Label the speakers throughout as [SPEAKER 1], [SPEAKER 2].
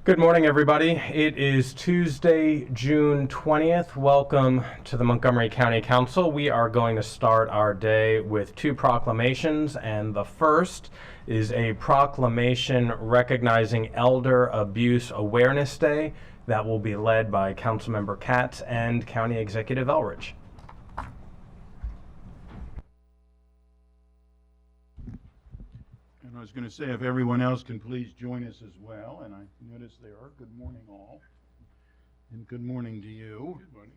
[SPEAKER 1] Good morning, everybody. It is Tuesday, June 20th. Welcome to the Montgomery County Council. We are going to start our day with two proclamations, and the first is a proclamation recognizing Elder Abuse Awareness Day that will be led by Councilmember Katz and County Executive Elrich.
[SPEAKER 2] I was going to say, if everyone else can please join us as well, and I notice they are. Good morning, all, and good morning to you. Good morning.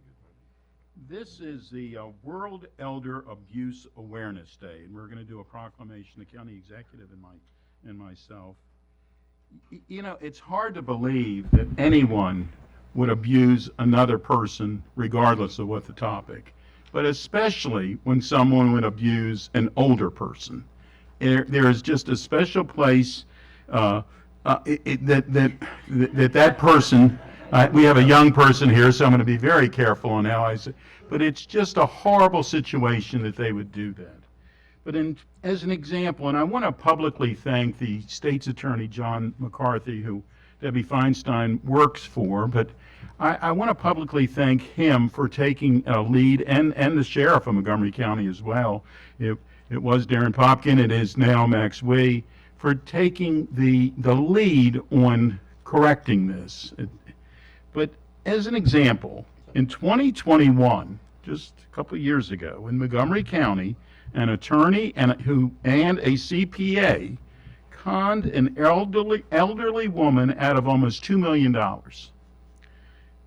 [SPEAKER 2] This is the World Elder Abuse Awareness Day, and we're going to do a proclamation, the county executive and myself. You know, it's hard to believe that anyone would abuse another person regardless of what the topic, but especially when someone would abuse an older person. There is just a special place that person. We have a young person here, so I'm going to be very careful on how I say. But it's just a horrible situation that they would do that. But as an example, and I want to publicly thank the state's attorney, John McCarthy, who Debbie Feinstein works for, but I want to publicly thank him for taking a lead, and the sheriff of Montgomery County as well. It was Darren Popkin, it is now Max Wee, for taking the lead on correcting this. But as an example, in 2021, just a couple of years ago, in Montgomery County, an attorney and a CPA conned an elderly woman out of almost $2 million.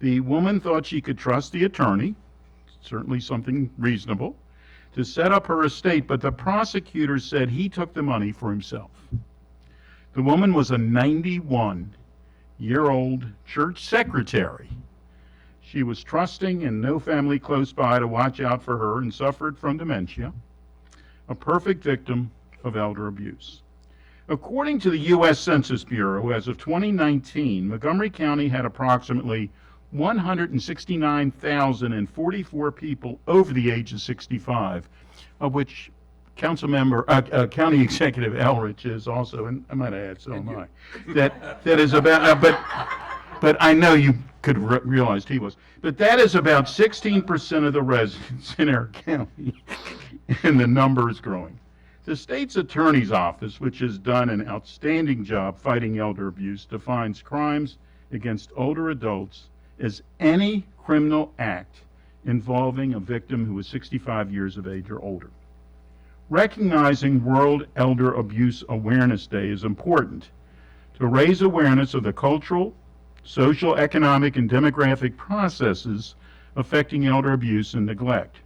[SPEAKER 2] The woman thought she could trust the attorney, certainly something reasonable, to set up her estate, but the prosecutor said he took the money for himself. The woman was a 91-year-old church secretary. She was trusting and no family close by to watch out for her and suffered from dementia, a perfect victim of elder abuse. According to the U.S. Census Bureau, as of 2019, Montgomery County had approximately 169,044 people over the age of 65, of which County Executive Elrich is also, and I might add, so am I. That is about, but I know you could realize he was. But that is about 16% of the residents in our county, and the number is growing. The state's attorney's office, which has done an outstanding job fighting elder abuse, defines crimes against older adults as any criminal act involving a victim who is 65 years of age or older. Recognizing World Elder Abuse Awareness Day is important to raise awareness of the cultural, social, economic, and demographic processes affecting elder abuse and neglect.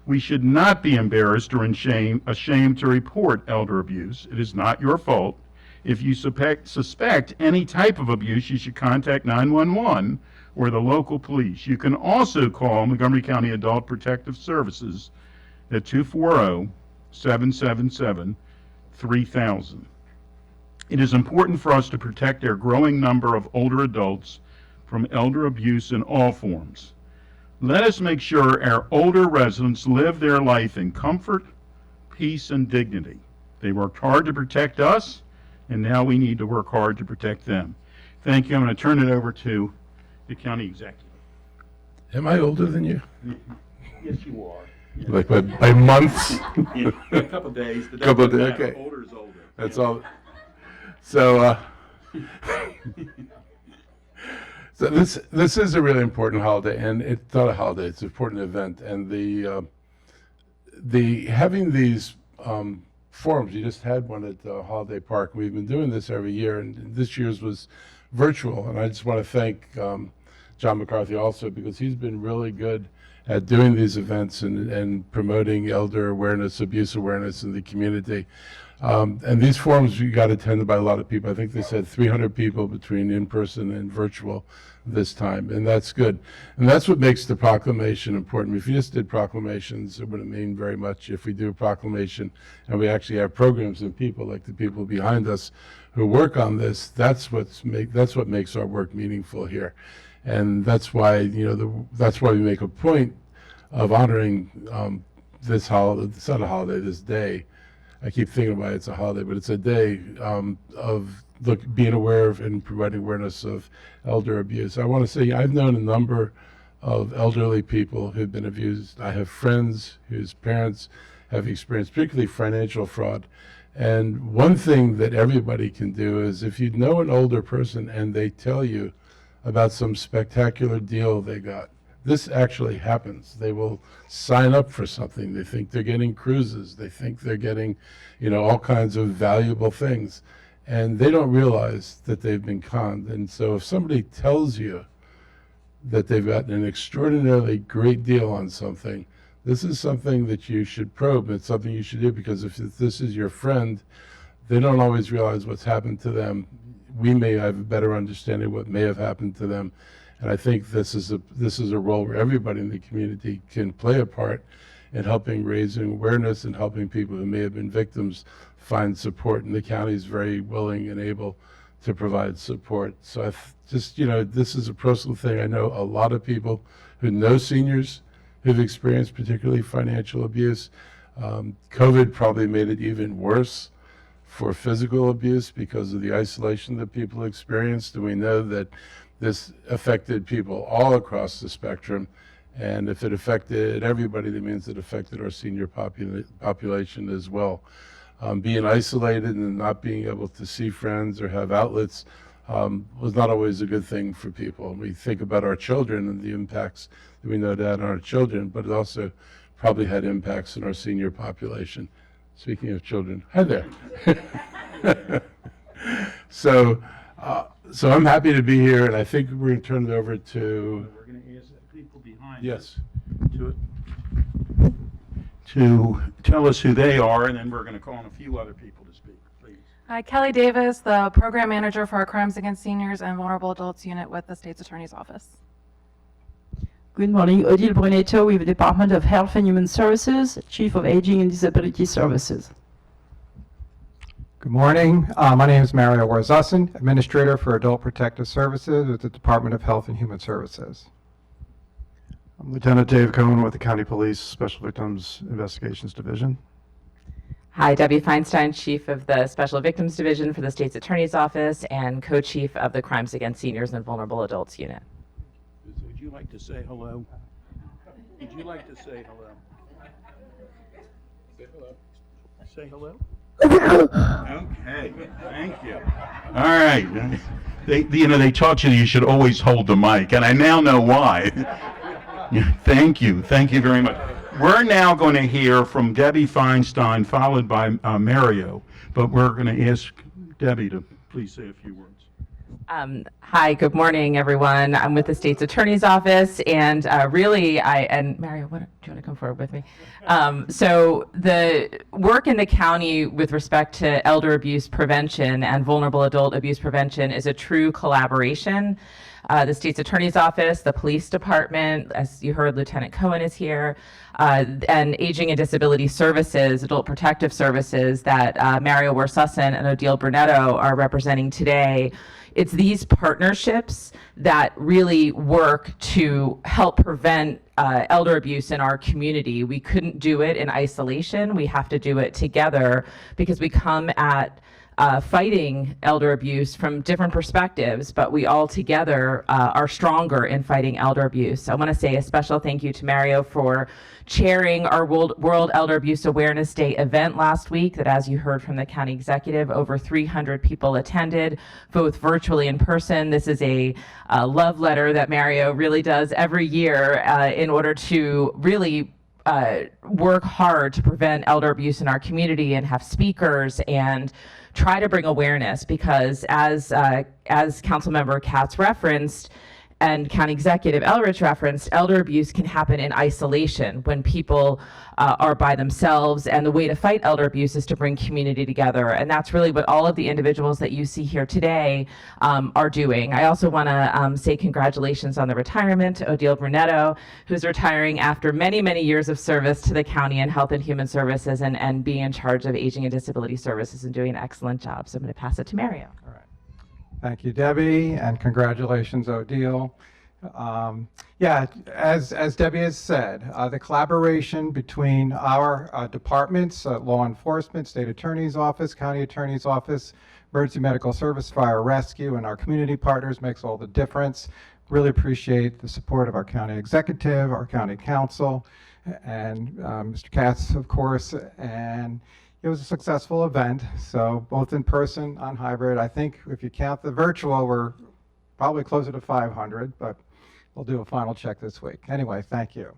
[SPEAKER 2] We should not be embarrassed or ashamed to report elder abuse. It is not your fault. If you suspect any type of abuse, you should contact 911 or the local police. You can also call Montgomery County Adult Protective Services at 240-777-3000. It is important for us to protect our growing number of older adults from elder abuse in all forms. Let us make sure our older residents live their life in comfort, peace, and dignity. They worked hard to protect us, and now we need to work hard to protect them. Thank you. I'm going to turn it over to the county executive.
[SPEAKER 3] Am I older than you?
[SPEAKER 2] Yes, you are. Yeah.
[SPEAKER 3] Like by months?
[SPEAKER 2] Yeah, a couple of days.
[SPEAKER 3] Couple of days, okay.
[SPEAKER 2] Older is older.
[SPEAKER 3] That's all. So, so this is a really important holiday, and it's not a holiday; it's an important event. And the having these forums, you just had one at Holiday Park. We've been doing this every year, and this year's was virtual. And I just want to thank John McCarthy also, because he's been really good at doing these events and promoting elder awareness, abuse awareness in the community. And these forums got attended by a lot of people. I think they said 300 people between in-person and virtual this time, and that's good. And that's what makes the proclamation important. If you just did proclamations, it wouldn't mean very much. If we do a proclamation and we actually have programs and people like the people behind us who work on this, that's what makes our work meaningful here. And that's why, that's why we make a point of honoring this holiday, this day, I keep thinking about it's a holiday, but it's a day of being aware of and providing awareness of elder abuse. I want to say I've known a number of elderly people who've been abused. I have friends whose parents have experienced particularly financial fraud. And one thing that everybody can do is if you know an older person and they tell you about some spectacular deal they got, this actually happens. They will sign up for something. They think they're getting cruises. They think they're getting, all kinds of valuable things. And they don't realize that they've been conned. And so if somebody tells you that they've gotten an extraordinarily great deal on something, this is something that you should probe. It's something you should do, because if this is your friend, they don't always realize what's happened to them. We may have a better understanding of what may have happened to them. And I think this is a role where everybody in the community can play a part in helping raising awareness and helping people who may have been victims find support. And the county is very willing and able to provide support. So this is a personal thing. I know a lot of people who know seniors who've experienced particularly financial abuse. COVID probably made it even worse for physical abuse because of the isolation that people experienced. And we know that this affected people all across the spectrum. And if it affected everybody, that means it affected our senior population as well. Being isolated and not being able to see friends or have outlets was not always a good thing for people. We think about our children and the impacts that we know that on our children, but it also probably had impacts on our senior population. Speaking of children, hi there. So I'm happy to be here, and I think we're going to turn it over to.
[SPEAKER 2] We're going to ask people behind
[SPEAKER 3] Yes.
[SPEAKER 2] to tell us who they are, and then we're going to call on a few other people to speak, please.
[SPEAKER 4] Hi, Kelly Davis, the Program Manager for our Crimes Against Seniors and Vulnerable Adults Unit with the State's Attorney's Office.
[SPEAKER 5] Good morning, Odile Brunetto with the Department of Health and Human Services, Chief of Aging and Disability Services.
[SPEAKER 6] Good morning. My name is Mario Warzasin, Administrator for Adult Protective Services with the Department of Health and Human Services.
[SPEAKER 7] I'm Lieutenant Dave Cohen with the County Police Special Victims Investigations Division.
[SPEAKER 8] Hi, Debbie Feinstein, Chief of the Special Victims Division for the State's Attorney's Office and Co-Chief of the Crimes Against Seniors and Vulnerable Adults Unit.
[SPEAKER 2] Would you like to say hello? Would you like to say hello? Say hello. Okay, thank you. All right. They taught you should always hold the mic, and I now know why. Thank you very much. We're now going to hear from Debbie Feinstein, followed by Mario, but we're going to ask Debbie to please say a few words.
[SPEAKER 8] Hi, good morning, everyone. I'm with the State's Attorney's Office, and and Mario, do you want to come forward with me? So the work in the county with respect to elder abuse prevention and vulnerable adult abuse prevention is a true collaboration. The State's Attorney's Office, the Police Department, as you heard, Lieutenant Cohen is here, and Aging and Disability Services, Adult Protective Services that Mario Warzasin and Odile Brunetto are representing today. It's these partnerships that really work to help prevent elder abuse in our community. We couldn't do it in isolation. We have to do it together because we come at fighting elder abuse from different perspectives, but we all together are stronger in fighting elder abuse. I want to say a special thank you to Mario for chairing our World Elder Abuse Awareness Day event last week that, as you heard from the county executive, over 300 people attended, both virtually and in person. This is a love letter that Mario really does every year in order to really work hard to prevent elder abuse in our community and have speakers and try to bring awareness, because as Councilmember Katz referenced and County Executive Elrich referenced, elder abuse can happen in isolation when people are by themselves, and the way to fight elder abuse is to bring community together, and that's really what all of the individuals that you see here today are doing. I also want to say congratulations on the retirement to Odile Brunetto, who's retiring after many, many years of service to the county in Health and Human Services and being in charge of Aging and Disability Services and doing an excellent job. So I'm going to pass it to Mario.
[SPEAKER 6] All right. Thank you, Debbie, and congratulations, Odile. Yeah, as Debbie has said, the collaboration between our departments, law enforcement, state attorney's office, county attorney's office, emergency medical service, fire rescue, and our community partners makes all the difference. Really appreciate the support of our county executive, our county council, and Mr. Katz, of course. And it was a successful event, so both in person, on hybrid. I think if you count the virtual, we're probably closer to 500, but we'll do a final check this week. Anyway, thank you.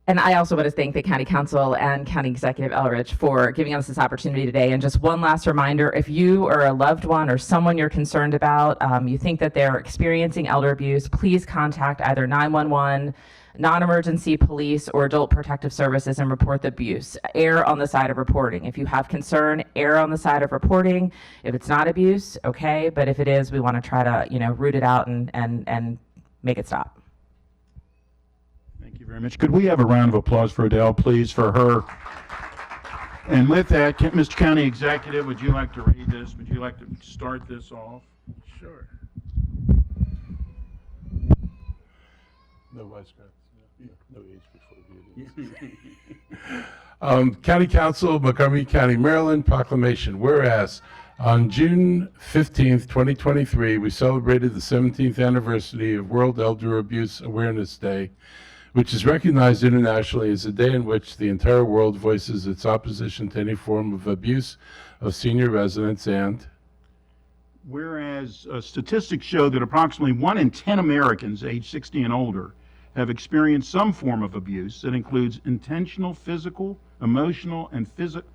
[SPEAKER 8] And I also want to thank the County Council and County Executive Elrich for giving us this opportunity today. And just one last reminder, if you or a loved one or someone you're concerned about, you think that they're experiencing elder abuse, please contact either 911, non-emergency police, or adult protective services and report the abuse. Err on the side of reporting. If you have concern, err on the side of reporting. If it's not abuse, okay, but if it is, we want to try to, root it out and make it stop.
[SPEAKER 2] Thank you very much. Could we have a round of applause for Adele, please, for her? And with that, Mr. County Executive, would you like to read this? Would you like to start this off?
[SPEAKER 3] Sure. No wisecracks. No age before beauty. County Council, Montgomery County, Maryland, proclamation. Whereas on June 15th, 2023, we celebrated the 17th anniversary of World Elder Abuse Awareness Day, which is recognized internationally as a day in which the entire world voices its opposition to any form of abuse of senior residents. And
[SPEAKER 2] whereas statistics show that approximately 1 in 10 Americans aged 60 and older have experienced some form of abuse that includes intentional physical, emotional, and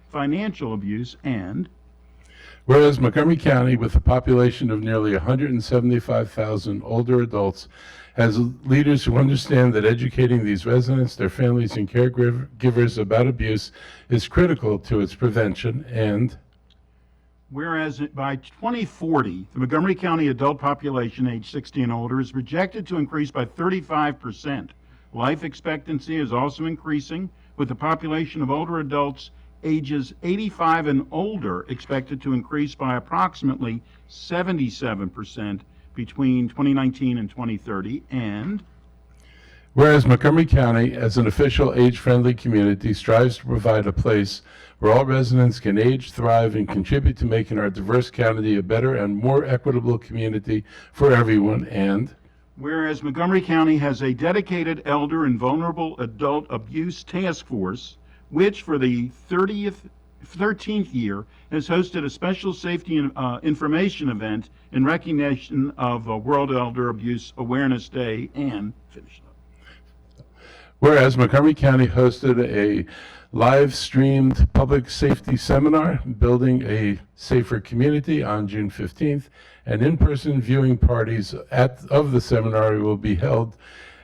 [SPEAKER 2] financial abuse. And
[SPEAKER 3] whereas Montgomery County, with a population of nearly 175,000 older adults, has leaders who understand that educating these residents, their families, and caregivers about abuse is critical to its prevention. And
[SPEAKER 2] whereas by 2040, the Montgomery County adult population age 60 and older is projected to increase by 35%. Life expectancy is also increasing, with the population of older adults ages 85 and older expected to increase by approximately 77% between 2019 and 2030. And
[SPEAKER 3] whereas Montgomery County, as an official age-friendly community, strives to provide a place where all residents can age, thrive, and contribute to making our diverse county a better and more equitable community for everyone. And
[SPEAKER 2] whereas Montgomery County has a dedicated elder and vulnerable adult abuse task force, which for the 13th year has hosted a special safety information event in recognition of World Elder Abuse Awareness Day. And finish up.
[SPEAKER 3] whereas Montgomery County hosted a live-streamed public safety seminar, Building a Safer Community, on June 15th, and in-person viewing parties of the seminar will be held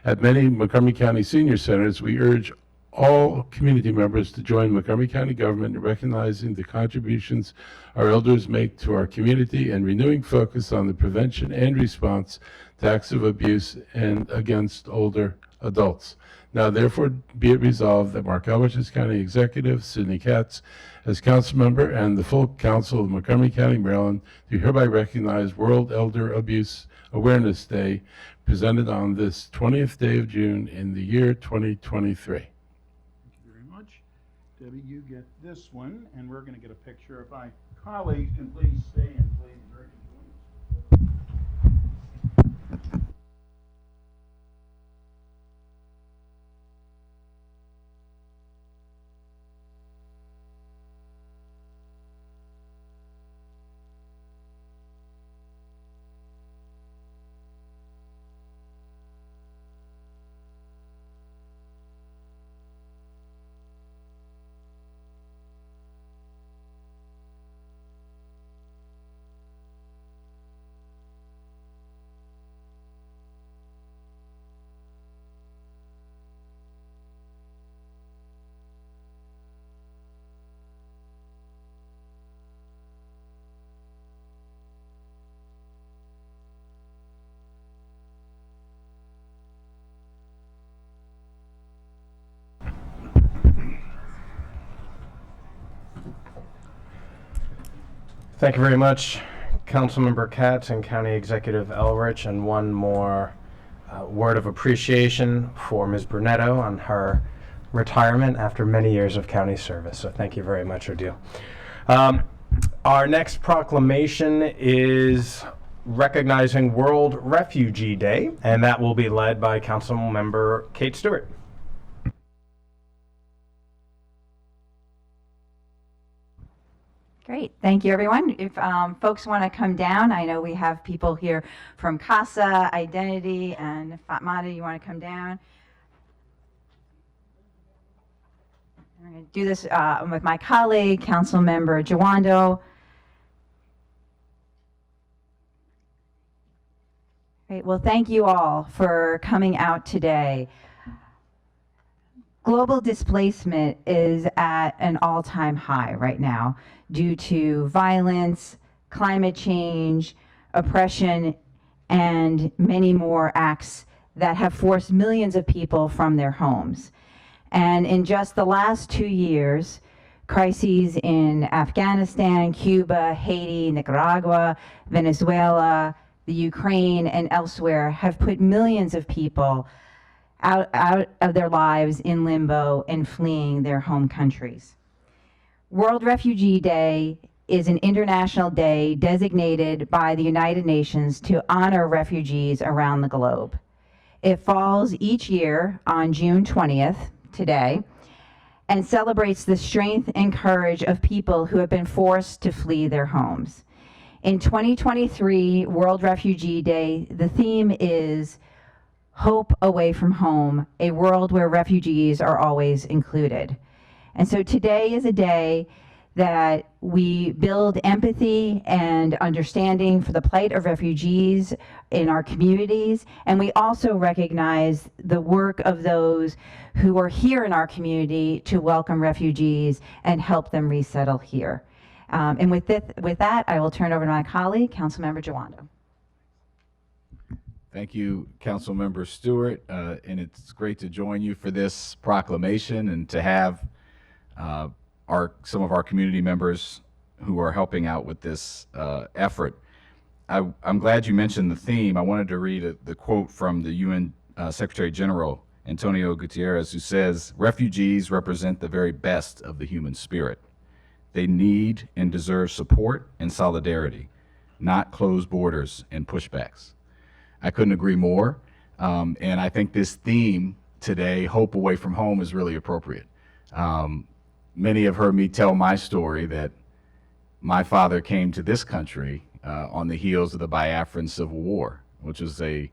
[SPEAKER 3] at many Montgomery County senior centers. We urge all community members to join Montgomery County government in recognizing the contributions our elders make to our community and renewing focus on the prevention and response to acts of abuse and against older adults. Now, therefore, be it resolved that Mark Elrich as County Executive, Sidney Katz as Council Member, and the full Council of Montgomery County, Maryland, do hereby recognize World Elder Abuse Awareness Day, presented on this 20th day of June in the year 2023.
[SPEAKER 2] Debbie, you get this one, and we're going to get a picture. If my colleagues can please stay and please join us.
[SPEAKER 1] Thank you very much, Councilmember Katz and County Executive Elrich, and one more word of appreciation for Ms. Brunetto on her retirement after many years of county service. So thank you very much, Odile. Our next proclamation is recognizing World Refugee Day, and that will be led by Councilmember Kate Stewart.
[SPEAKER 9] Great. Thank you, everyone. If folks want to come down, I know we have people here from CASA, Identity, and Fatmata. You want to come down? I'm going to do this with my colleague, Councilmember Jawando. Great. Well, thank you all for coming out today. Global displacement is at an all-time high right now due to violence, climate change, oppression, and many more acts that have forced millions of people from their homes. And in just the last 2 years, crises in Afghanistan, Cuba, Haiti, Nicaragua, Venezuela, the Ukraine, and elsewhere have put millions of people out of their lives in limbo and fleeing their home countries. World Refugee Day is an international day designated by the United Nations to honor refugees around the globe. It falls each year on June 20th, today, and celebrates the strength and courage of people who have been forced to flee their homes. In 2023 World Refugee Day, the theme is Hope Away from Home, a world where refugees are always included. And so today is a day that we build empathy and understanding for the plight of refugees in our communities, and we also recognize the work of those who are here in our community to welcome refugees and help them resettle here. And with that, I will turn over to my colleague, Councilmember Jawando.
[SPEAKER 10] Thank you, Councilmember Stewart, and it's great to join you for this proclamation and to have some of our community members who are helping out with this effort. I'm glad you mentioned the theme. I wanted to read the quote from the UN Secretary General, Antonio Guterres, who says, "Refugees represent the very best of the human spirit. They need and deserve support and solidarity, not closed borders and pushbacks." I couldn't agree more. And I think this theme today, Hope Away from Home, is really appropriate. Many have heard me tell my story that my father came to this country on the heels of the Biafran Civil War, which was a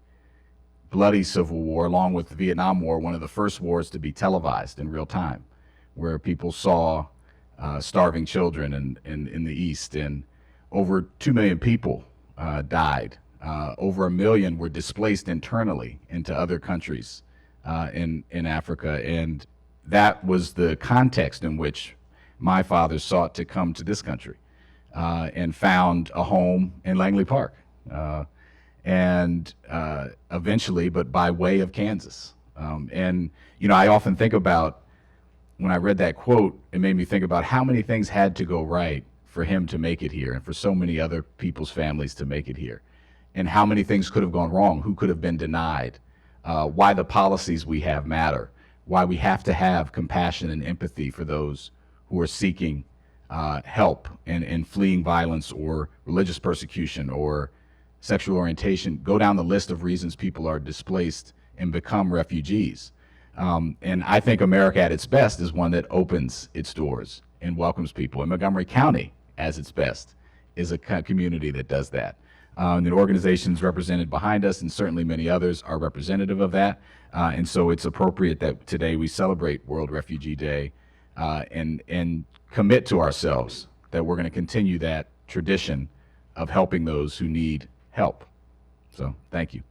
[SPEAKER 10] bloody civil war, along with the Vietnam War, one of the first wars to be televised in real time, where people saw starving children in the East, and over 2 million people died. Over 1 million were displaced internally into other countries in Africa, and that was the context in which my father sought to come to this country and found a home in Langley Park, and eventually, but by way of Kansas. And you know, I often think about, when I read that quote, it made me think about how many things had to go right for him to make it here, and for so many other people's families to make it here, and how many things could have gone wrong, who could have been denied, why the policies we have matter, why we have to have compassion and empathy for those who are seeking help and fleeing violence or religious persecution or sexual orientation. Go down the list of reasons people are displaced and become refugees. And I think America at its best is one that opens its doors and welcomes people. And Montgomery County, as its best, is a community that does that. And the organizations represented behind us, and certainly many others, are representative of that. And so it's appropriate that today we celebrate World Refugee Day and commit to ourselves that we're going to continue that tradition of helping those who need help. So thank you.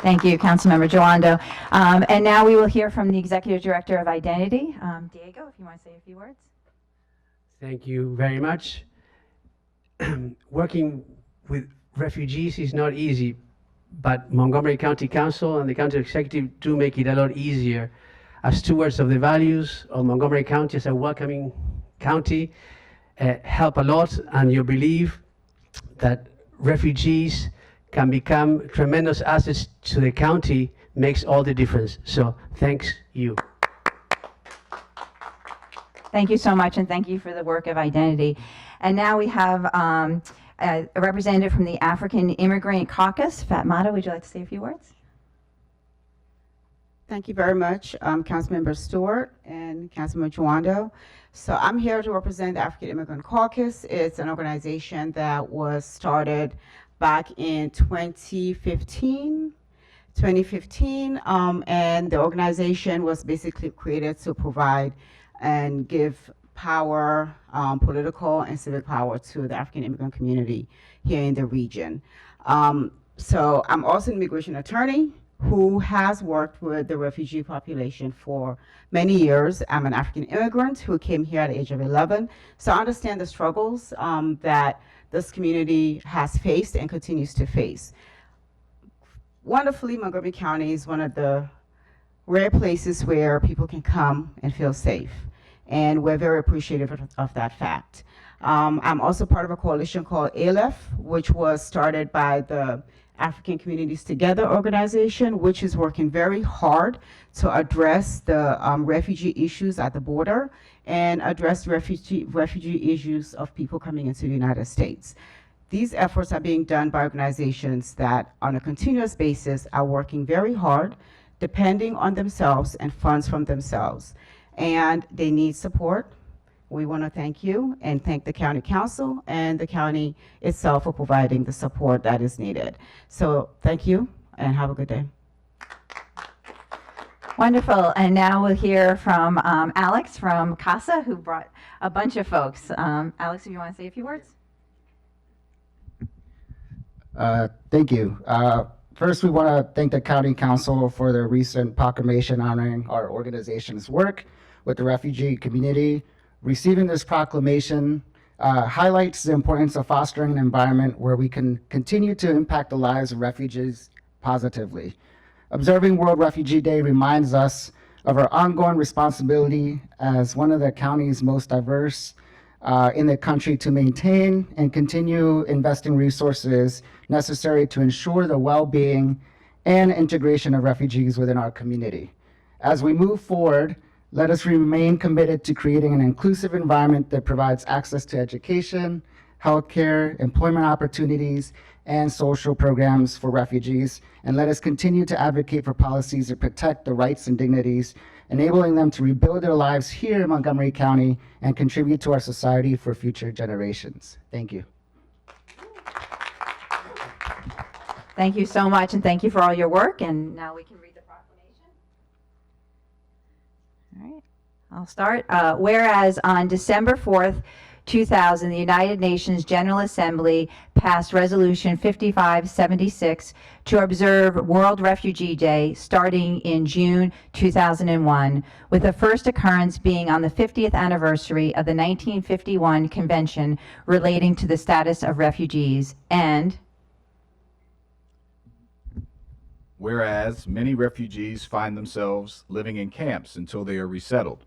[SPEAKER 9] Thank you, Councilmember Jawando. And now we will hear from the Executive Director of Identity, Diego, if you want to say a few words.
[SPEAKER 11] Thank you very much. Working with refugees is not easy, but Montgomery County Council and the County Executive do make it a lot easier. As stewards of the values of Montgomery County as a welcoming county, help a lot, and your belief that refugees can become tremendous assets to the county makes all the difference. So thanks you.
[SPEAKER 9] Thank you so much, and thank you for the work of identity. And now we have a representative from the African Immigrant Caucus. Fatmata, would you like to say a few words?
[SPEAKER 12] Thank you very much, Councilmember Stewart and Councilmember Juando. So I'm here to represent the African Immigrant Caucus. It's an organization that was started back in 2015, and the organization was basically created to provide and give power, political and civic power to the African immigrant community here in the region. So I'm also an immigration attorney who has worked with the refugee population for many years. I'm an African immigrant who came here at the age of 11. So I understand the struggles that this community has faced and continues to face. Wonderfully, Montgomery County is one of the rare places where people can come and feel safe. And we're very appreciative of that fact. I'm also part of a coalition called ALEF, which was started by the African Communities Together organization, which is working very hard to address the refugee issues at the border and address refugee issues of people coming into the United States. These efforts are being done by organizations that on a continuous basis are working very hard, depending on themselves and funds from themselves. And they need support. We want to thank you and thank the county council and the county itself for providing the support that is needed. So thank you and have a good day.
[SPEAKER 9] Wonderful. And now we'll hear from Alex from CASA, who brought a bunch of folks. Alex, if you want to say a few words?
[SPEAKER 13] Thank you. First, we want to thank the County Council for their recent proclamation honoring our organization's work with the refugee community. Receiving this proclamation highlights the importance of fostering an environment where we can continue to impact the lives of refugees positively. Observing World Refugee Day reminds us of our ongoing responsibility as one of the county's most diverse in the country to maintain and continue investing resources necessary to ensure the well-being and integration of refugees within our community. As we move forward, let us remain committed to creating an inclusive environment that provides access to education, healthcare, employment opportunities, and social programs for refugees. And let us continue to advocate for policies that protect the rights and dignities, enabling them to rebuild their lives here in Montgomery County and contribute to our society for future generations. Thank you.
[SPEAKER 9] Thank you so much, and thank you for all your work. And now we can read the proclamation. All right, I'll start. Whereas on December 4th, 2000, the United Nations General Assembly passed Resolution 5576 to observe World Refugee Day starting in June 2001, with the first occurrence being on the 50th anniversary of the 1951 Convention relating to the status of refugees. And
[SPEAKER 10] whereas many refugees find themselves living in camps until they are resettled,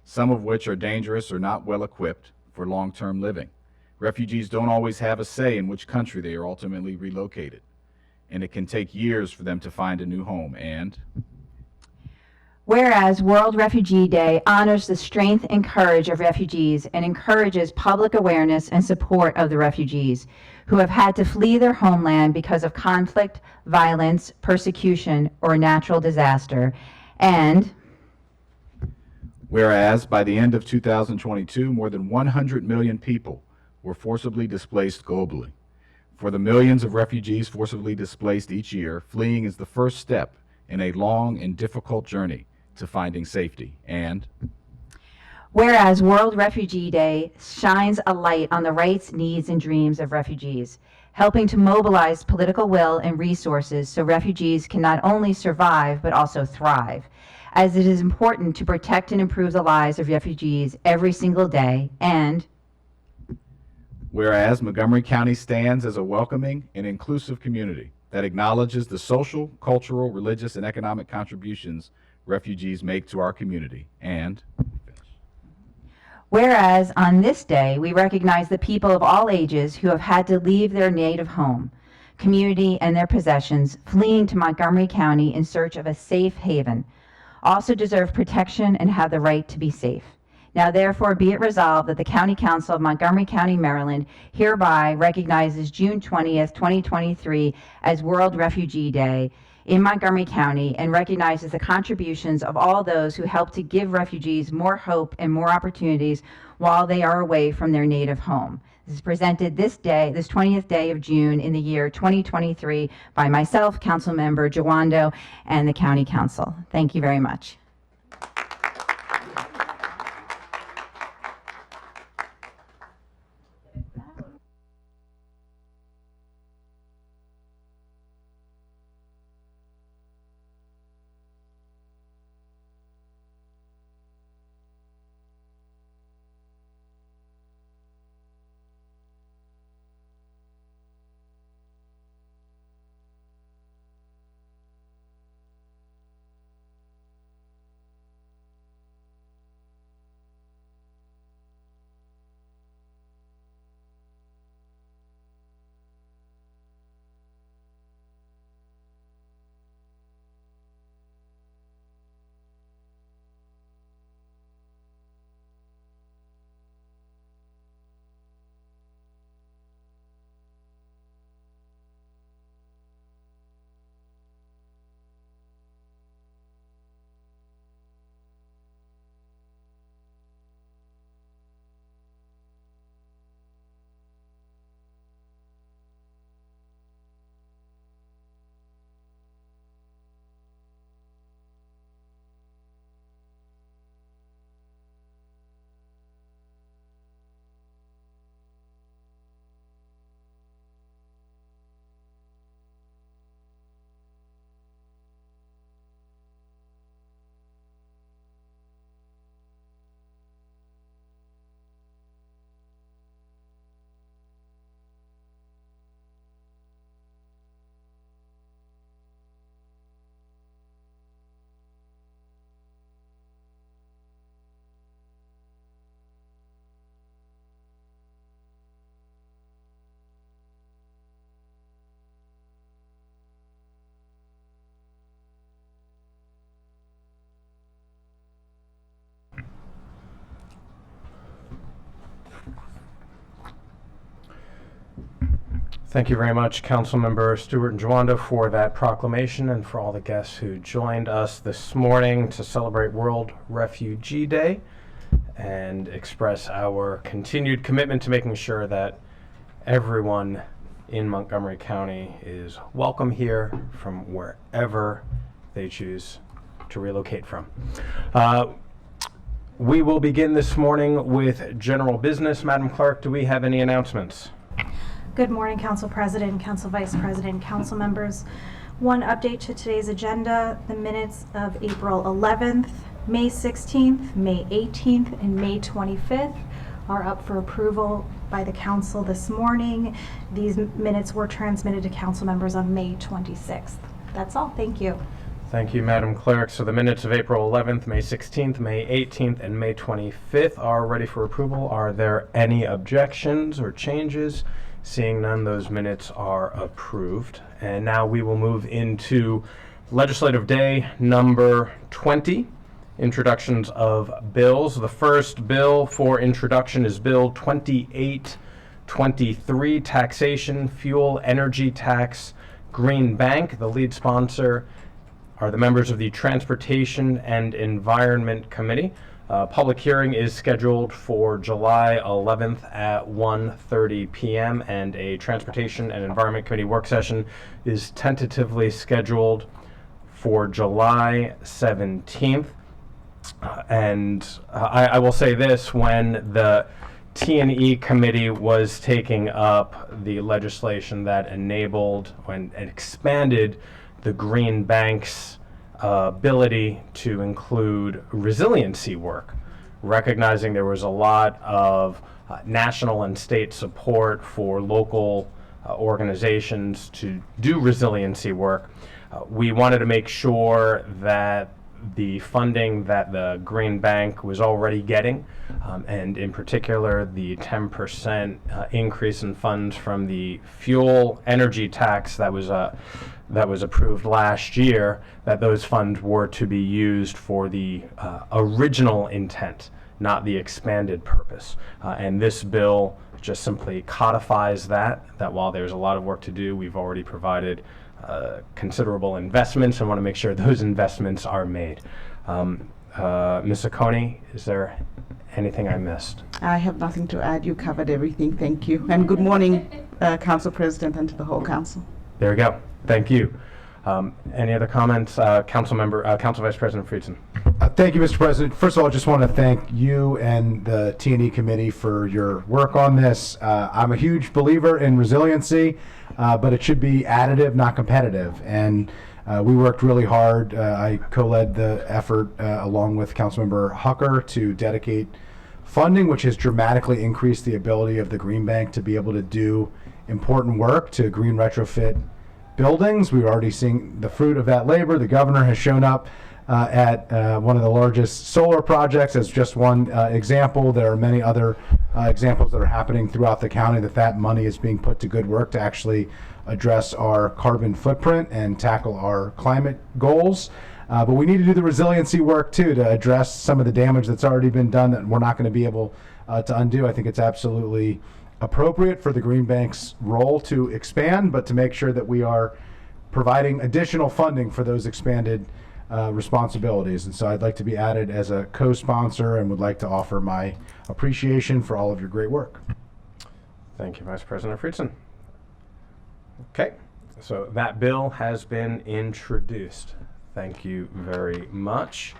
[SPEAKER 10] some of which are dangerous or not well equipped for long-term living. Refugees don't always have a say in which country they are ultimately relocated, and it can take years for them to find a new home. And
[SPEAKER 9] whereas World Refugee Day honors the strength and courage of refugees and encourages public awareness and support of the refugees who have had to flee their homeland because of conflict, violence, persecution, or natural disaster. And
[SPEAKER 10] whereas by the end of 2022, more than 100 million people were forcibly displaced globally. For the millions of refugees forcibly displaced each year, fleeing is the first step in a long and difficult journey to finding safety. And
[SPEAKER 9] whereas World Refugee Day shines a light on the rights, needs, and dreams of refugees, helping to mobilize political will and resources so refugees can not only survive but also thrive, as it is important to protect and improve the lives of refugees every single day. And
[SPEAKER 10] whereas Montgomery County stands as a welcoming and inclusive community that acknowledges the social, cultural, religious, and economic contributions refugees make to our community. And
[SPEAKER 9] Whereas on this day, we recognize the people of all ages who have had to leave their native home, community, and their possessions, fleeing to Montgomery County in search of a safe haven, also deserve protection and have the right to be safe. Now therefore be it resolved that the County Council of Montgomery County, Maryland hereby recognizes June 20th, 2023 as World Refugee Day in Montgomery County and recognizes the contributions of all those who help to give refugees more hope and more opportunities while they are away from their native home. This is presented this day, this 20th day of June in the year 2023 by myself, Councilmember Jawando, and the County Council. Thank you very much.
[SPEAKER 1] Thank you very much, Councilmember Stewart and Jawando, for that proclamation and for all the guests who joined us this morning to celebrate World Refugee Day and express our continued commitment to making sure that everyone in Montgomery County is welcome here from wherever they choose to relocate from. We will begin this morning with general business. Madam Clerk, do we have any announcements?
[SPEAKER 14] Good morning, Council President, Council Vice President, Council members. One update to today's agenda: the minutes of April 11th, May 16th, May 18th, and May 25th are up for approval by the Council this morning. These minutes were transmitted to Council members on May 26th. That's all. Thank you.
[SPEAKER 1] Thank you, Madam Clerk. So the minutes of April 11th, May 16th, May 18th, and May 25th are ready for approval. Are there any objections or changes? Seeing none, those minutes are approved. And now we will move into Legislative Day number 20, introductions of bills. The first bill for introduction is Bill 2823, Taxation, Fuel, Energy Tax, Green Bank. The lead sponsor are the members of the Transportation and Environment Committee. Public hearing is scheduled for July 11th at 1:30 p.m. and a Transportation and Environment Committee work session is tentatively scheduled for July 17th. I will say this: when the T&E committee was taking up the legislation that enabled and expanded the Green Bank's ability to include resiliency work, recognizing there was a lot of national and state support for local organizations to do resiliency work, we wanted to make sure that the funding that the Green Bank was already getting, and in particular the 10% increase in funds from the fuel energy tax that was approved last year, that those funds were to be used for the original intent, not the expanded purpose. And this bill just simply codifies that while there's a lot of work to do, we've already provided considerable investments and want to make sure those investments are made. Ms. Oconee, is there anything I missed?
[SPEAKER 12] I have nothing to add. You covered everything. Thank you. And good morning, Council President, and to the whole council.
[SPEAKER 1] There we go. Thank you. Any other comments? Council Vice President Friedson.
[SPEAKER 7] Thank you, Mr. President. First of all, I just want to thank you and the T&E committee for your work on this. I'm a huge believer in resiliency, but it should be additive, not competitive. And we worked really hard. I co-led the effort along with Councilmember Hucker to dedicate funding, which has dramatically increased the ability of the Green Bank to be able to do important work to green retrofit buildings. We're already seeing the fruit of that labor. The governor has shown up at one of the largest solar projects as just one example. There are many other examples that are happening throughout the county that money is being put to good work to actually address our carbon footprint and tackle our climate goals. But we need to do the resiliency work too to address some of the damage that's already been done that we're not going to be able to undo. I think it's absolutely appropriate for the Green Bank's role to expand, but to make sure that we are providing additional funding for those expanded responsibilities. And so I'd like to be added as a co-sponsor and would like to offer my appreciation for all of your great work.
[SPEAKER 1] Thank you, Vice President Friedson. Okay, so that bill has been introduced. Thank you very much.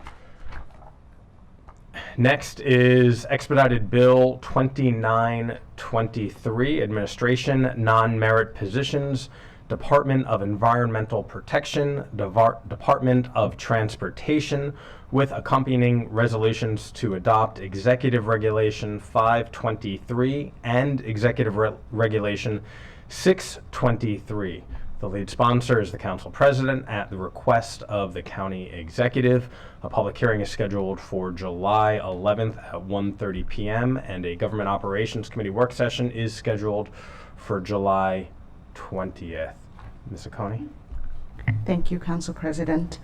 [SPEAKER 1] Next is Expedited Bill 2923, Administration, Non-Merit Positions, Department of Environmental Protection, Department of Transportation, with accompanying resolutions to adopt Executive Regulation 523 and Executive Regulation 623. The lead sponsor is the Council President at the request of the County Executive. A public hearing is scheduled for July 11th at 1:30 p.m. and a Government Operations Committee work session is scheduled for July 20th. Ms. Oconee?
[SPEAKER 12] Thank you, Council President.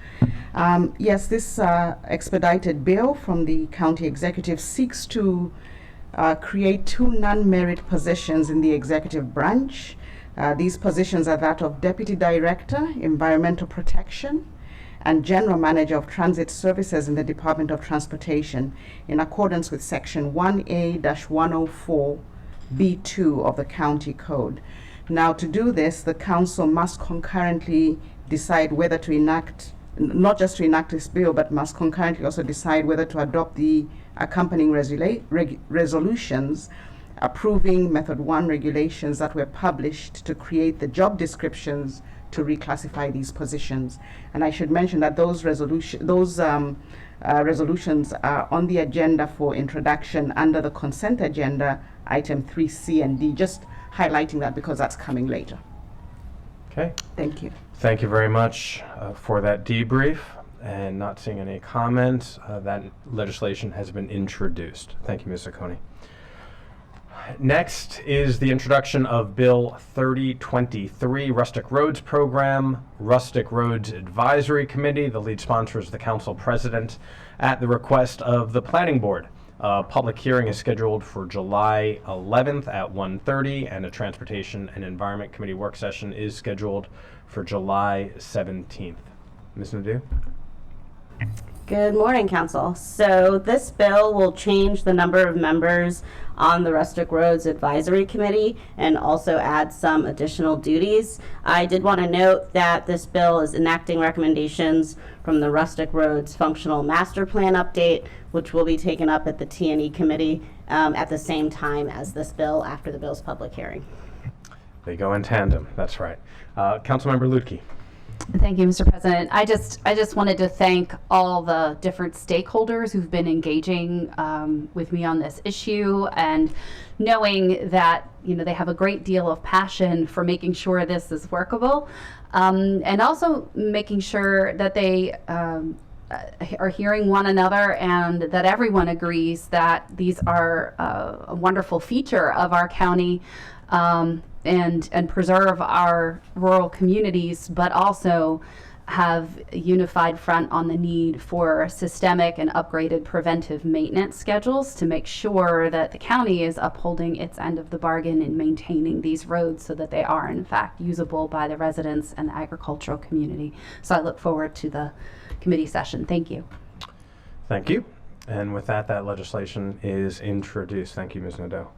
[SPEAKER 12] Yes, this expedited bill from the County Executive seeks to create 2 non-merit positions in the executive branch. These positions are that of Deputy Director, Environmental Protection, and General Manager of Transit Services in the Department of Transportation, in accordance with Section 1A-104B2 of the County Code. Now, to do this, the Council must concurrently decide whether to enact, not just to enact this bill, but must concurrently also decide whether to adopt the accompanying resolutions approving Method 1 regulations that were published to create the job descriptions to reclassify these positions. And I should mention that those resolutions are on the agenda for introduction under the consent agenda, item 3C and D, just highlighting that because that's coming later.
[SPEAKER 1] Okay.
[SPEAKER 12] Thank you.
[SPEAKER 1] Thank you very much for that debrief. And not seeing any comments, that legislation has been introduced. Thank you, Ms. Oconee. Next is the introduction of Bill 3023, Rustic Roads Program, Rustic Roads Advisory Committee. The lead sponsor is the Council President at the request of the Planning Board. A public hearing is scheduled for July 11th at 1:30, and a Transportation and Environment Committee work session is scheduled for July 17th. Ms. Nadeau?
[SPEAKER 15] Good morning, Council. So this bill will change the number of members on the Rustic Roads Advisory Committee and also add some additional duties. I did want to note that this bill is enacting recommendations from the Rustic Roads Functional Master Plan update, which will be taken up at the T&E Committee at the same time as this bill after the bill's public hearing.
[SPEAKER 1] They go in tandem, that's right. Councilmember Lutke.
[SPEAKER 16] Thank you, Mr. President. I just wanted to thank all the different stakeholders who've been engaging with me on this issue, and knowing that they have a great deal of passion for making sure this is workable, and also making sure that they are hearing one another, and that everyone agrees that these are a wonderful feature of our county, and preserve our rural communities, but also have a unified front on the need for systemic and upgraded preventive maintenance schedules to make sure that the county is upholding its end of the bargain in maintaining these roads so that they are in fact usable by the residents and the agricultural community. So I look forward to the committee session. Thank you.
[SPEAKER 1] Thank you. And with that, that legislation is introduced. Thank you, Ms. Nadeau.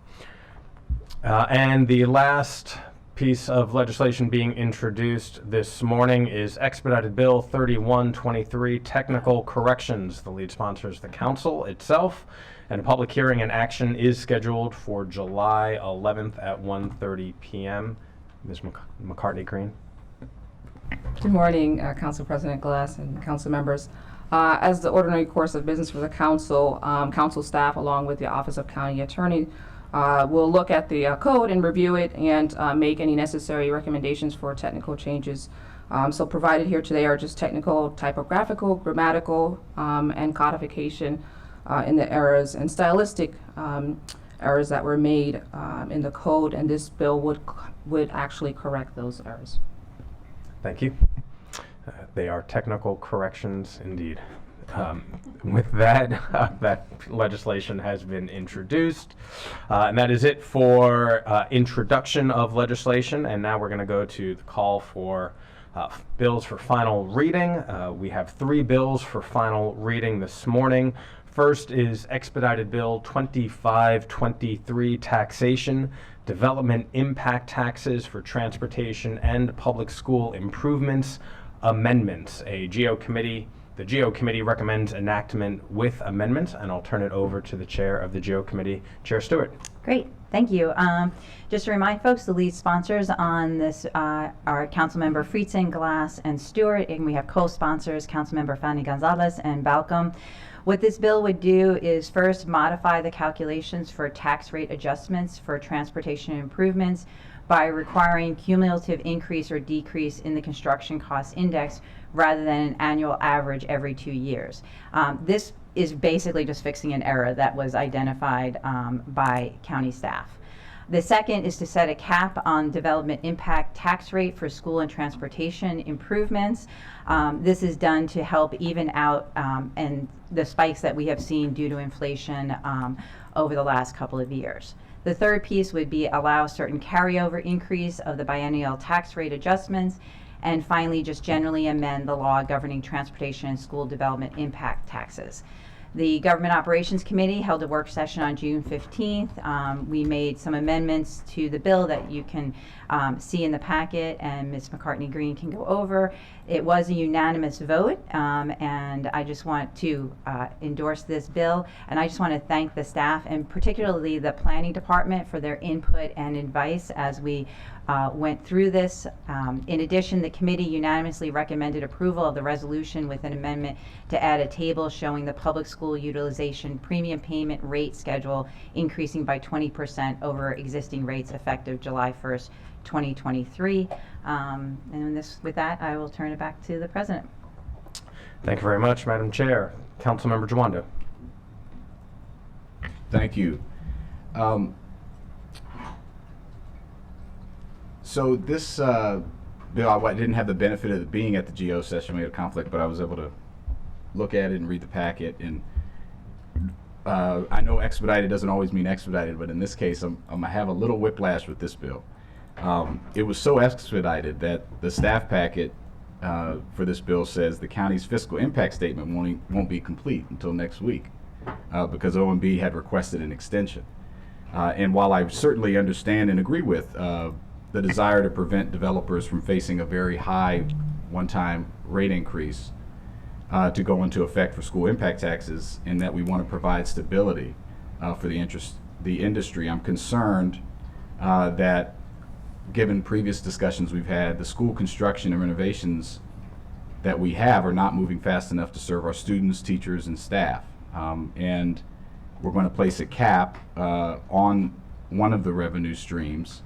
[SPEAKER 1] And the last piece of legislation being introduced this morning is Expedited Bill 3123, Technical Corrections. The lead sponsor is the council itself, and a public hearing and action is scheduled for July 11th at 1:30 p.m. Ms. McCartney Green.
[SPEAKER 17] Good morning, Council President Glass and council members. As the ordinary course of business for the council, council staff along with the Office of County Attorney will look at the code and review it and make any necessary recommendations for technical changes. So provided here today are just technical, typographical, grammatical, and codification in the errors and stylistic errors that were made in the code, and this bill would actually correct those errors.
[SPEAKER 1] Thank you. They are technical corrections indeed. With that, that legislation has been introduced. And that is it for introduction of legislation. And now we're going to go to the call for bills for final reading. We have 3 bills for final reading this morning. First is Expedited Bill 2523, Taxation, Development Impact Taxes for Transportation and Public School Improvements Amendments. The GO Committee recommends enactment with amendments, and I'll turn it over to the chair of the GO Committee, Chair Stewart.
[SPEAKER 9] Great, thank you. Just to remind folks, the lead sponsors on this are Councilmember Friedson, Glass, and Stewart, and we have co-sponsors, Councilmember Fanny Gonzalez and Balcom. What this bill would do is first modify the calculations for tax rate adjustments for transportation improvements by requiring cumulative increase or decrease in the construction cost index rather than an annual average every 2 years. This is basically just fixing an error that was identified by county staff. The second is to set a cap on development impact tax rate for school and transportation improvements. This is done to help even out and the spikes that we have seen due to inflation over the last couple of years. The third piece would be allow certain carryover increase of the biennial tax rate adjustments. And finally, just generally amend the law governing transportation and school development impact taxes. The Government Operations Committee held a work session on June 15th. We made some amendments to the bill that you can see in the packet, and Ms. McCartney Green can go over. It was a unanimous vote, and I just want to endorse this bill. And I just want to thank the staff, and particularly the Planning Department, for their input and advice as we went through this. In addition, the committee unanimously recommended approval of the resolution with an amendment to add a table showing the public school utilization premium payment rate schedule increasing by 20% over existing rates effective July 1st, 2023. And with that, I will turn it back to the President.
[SPEAKER 1] Thank you very much, Madam Chair. Councilmember Jawando.
[SPEAKER 10] Thank you. So this bill, I didn't have the benefit of being at the GO session. We had a conflict, but I was able to look at it and read the packet. And I know expedited doesn't always mean expedited, but in this case, I'm gonna have a little whiplash with this bill. It was so expedited that the staff packet for this bill says the county's fiscal impact statement won't be complete until next week because OMB had requested an extension. And while I certainly understand and agree with the desire to prevent developers from facing a very high one-time rate increase to go into effect for school impact taxes, and that we want to provide stability for the industry, I'm concerned that given previous discussions we've had, the school construction and renovations that we have are not moving fast enough to serve our students, teachers, and staff. And we're going to place a cap on one of the revenue streams.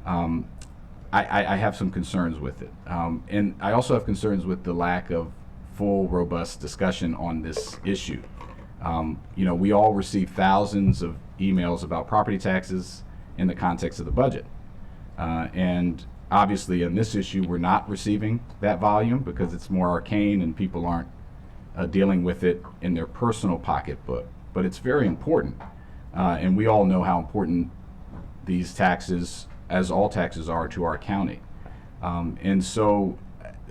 [SPEAKER 10] I have some concerns with it. And I also have concerns with the lack of full, robust discussion on this issue. We all receive thousands of emails about property taxes in the context of the budget. And obviously in this issue, we're not receiving that volume because it's more arcane and people aren't dealing with it in their personal pocketbook. But it's very important. And we all know how important these taxes, as all taxes are, to our county. And so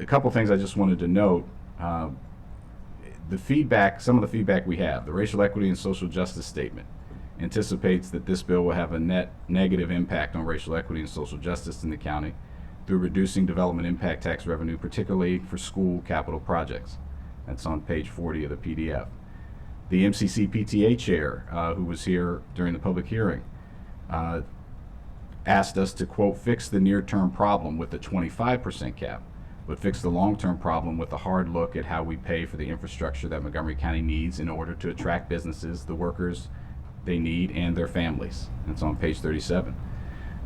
[SPEAKER 10] a couple things I just wanted to note. Some of the feedback we have, the Racial Equity and Social Justice Statement anticipates that this bill will have a net negative impact on racial equity and social justice in the county through reducing development impact tax revenue, particularly for school capital projects. That's on page 40 of the PDF. The MCC PTA chair, who was here during the public hearing, asked us to, quote, fix the near-term problem with the 25% cap, but fix the long-term problem with a hard look at how we pay for the infrastructure that Montgomery County needs in order to attract businesses, the workers they need, and their families. That's on page 37.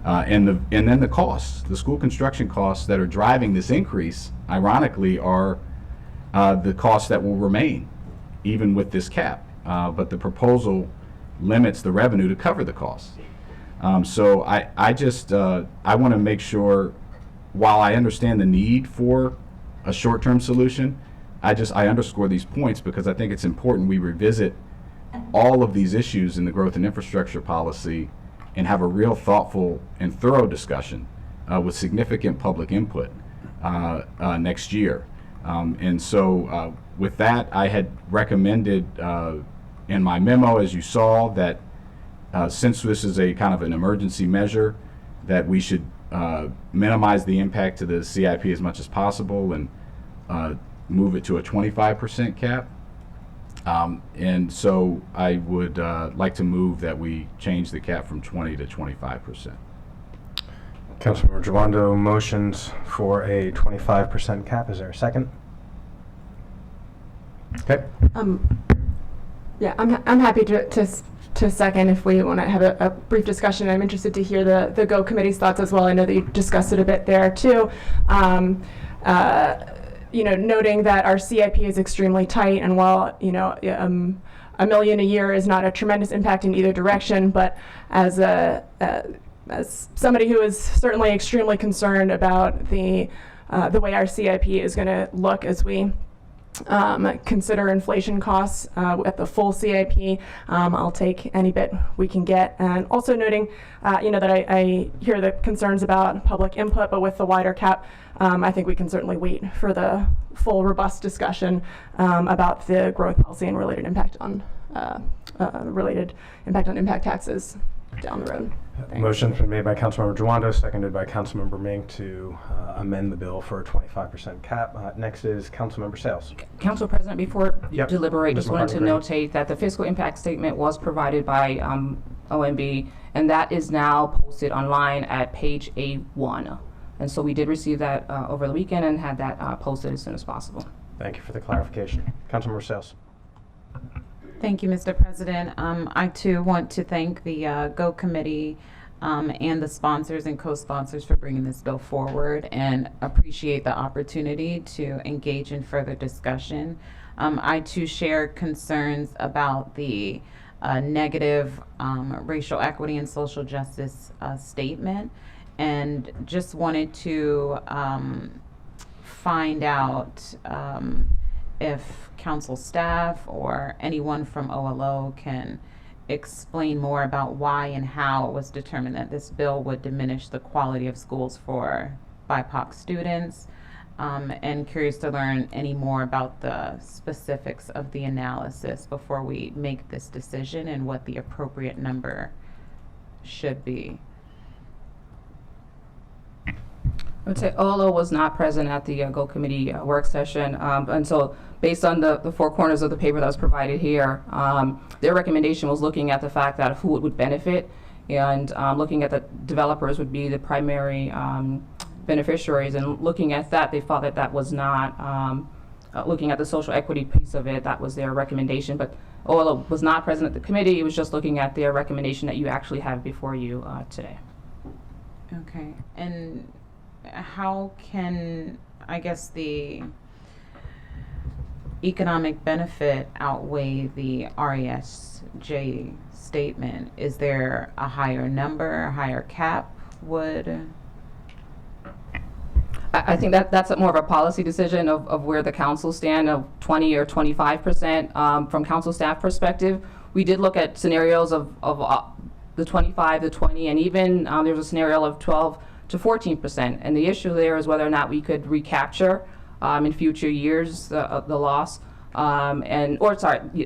[SPEAKER 10] And then the costs, the school construction costs that are driving this increase, ironically, are the costs that will remain even with this cap. But the proposal limits the revenue to cover the costs. So I want to make sure, while I understand the need for a short-term solution, I underscore these points because I think it's important we revisit all of these issues in the growth and infrastructure policy and have a real thoughtful and thorough discussion with significant public input next year. And so with that, I had recommended in my memo, as you saw, that since this is a kind of an emergency measure, that we should minimize the impact to the CIP as much as possible and move it to a 25% cap. And so I would like to move that we change the cap from 20 to 25%.
[SPEAKER 1] Councilmember Jawando motions for a 25% cap. Is there a second? Okay.
[SPEAKER 18] Yeah, I'm happy to second if we want to have a brief discussion. I'm interested to hear the GO committee's thoughts as well. I know that you discussed it a bit there too. Noting that our CIP is extremely tight, and while $1 million a year is not a tremendous impact in either direction, but as somebody who is certainly extremely concerned about the way our CIP is going to look as we consider inflation costs at the full CIP. I'll take any bit we can get. And also noting, that I hear the concerns about public input, but with the wider cap, I think we can certainly wait for the full robust discussion about the growth policy and related impact on impact taxes down the road.
[SPEAKER 1] Motion's been made by Councilmember Jawando, seconded by Councilmember Mink to amend the bill for a 25% cap. Next is Councilmember Sales.
[SPEAKER 17] Council President, before you
[SPEAKER 1] Yep.
[SPEAKER 17] deliberate,
[SPEAKER 1] Ms.
[SPEAKER 17] just wanted to
[SPEAKER 1] McCartney-Green.
[SPEAKER 17] notate that the fiscal impact statement was provided by OMB, and that is now posted online at page A1. And so we did receive that over the weekend and had that posted as soon as possible.
[SPEAKER 1] Thank you for the clarification. Councilmember Sales.
[SPEAKER 19] Thank you, Mr. President. I too want to thank the GO committee and the sponsors and co-sponsors for bringing this bill forward, and appreciate the opportunity to engage in further discussion. I too share concerns about the negative racial equity and social justice statement, and just wanted to find out if council staff or anyone from OLO can explain more about why and how it was determined that this bill would diminish the quality of schools for BIPOC students, and curious to learn any more about the specifics of the analysis before we make this decision and what the appropriate number should be.
[SPEAKER 17] I would say OLO was not present at the GO committee work session, and so based on the four corners of the paper that was provided here, their recommendation was looking at the fact that who it would benefit, and looking at the developers would be the primary beneficiaries, and looking at that, they thought that was not, looking at the social equity piece of it, that was their recommendation, but OLO was not present at the committee. It was just looking at their recommendation that you actually have before you today.
[SPEAKER 19] Okay, and how can, I guess, economic benefit outweigh the RESJ statement? Is there a higher number, a higher cap would?
[SPEAKER 17] I think that's more of a policy decision of where the council stand of 20 or 25%. From council staff perspective, we did look at scenarios of the 25 to 20, and even there's a scenario of 12 to 14%. And the issue there is whether or not we could recapture in future years the loss, the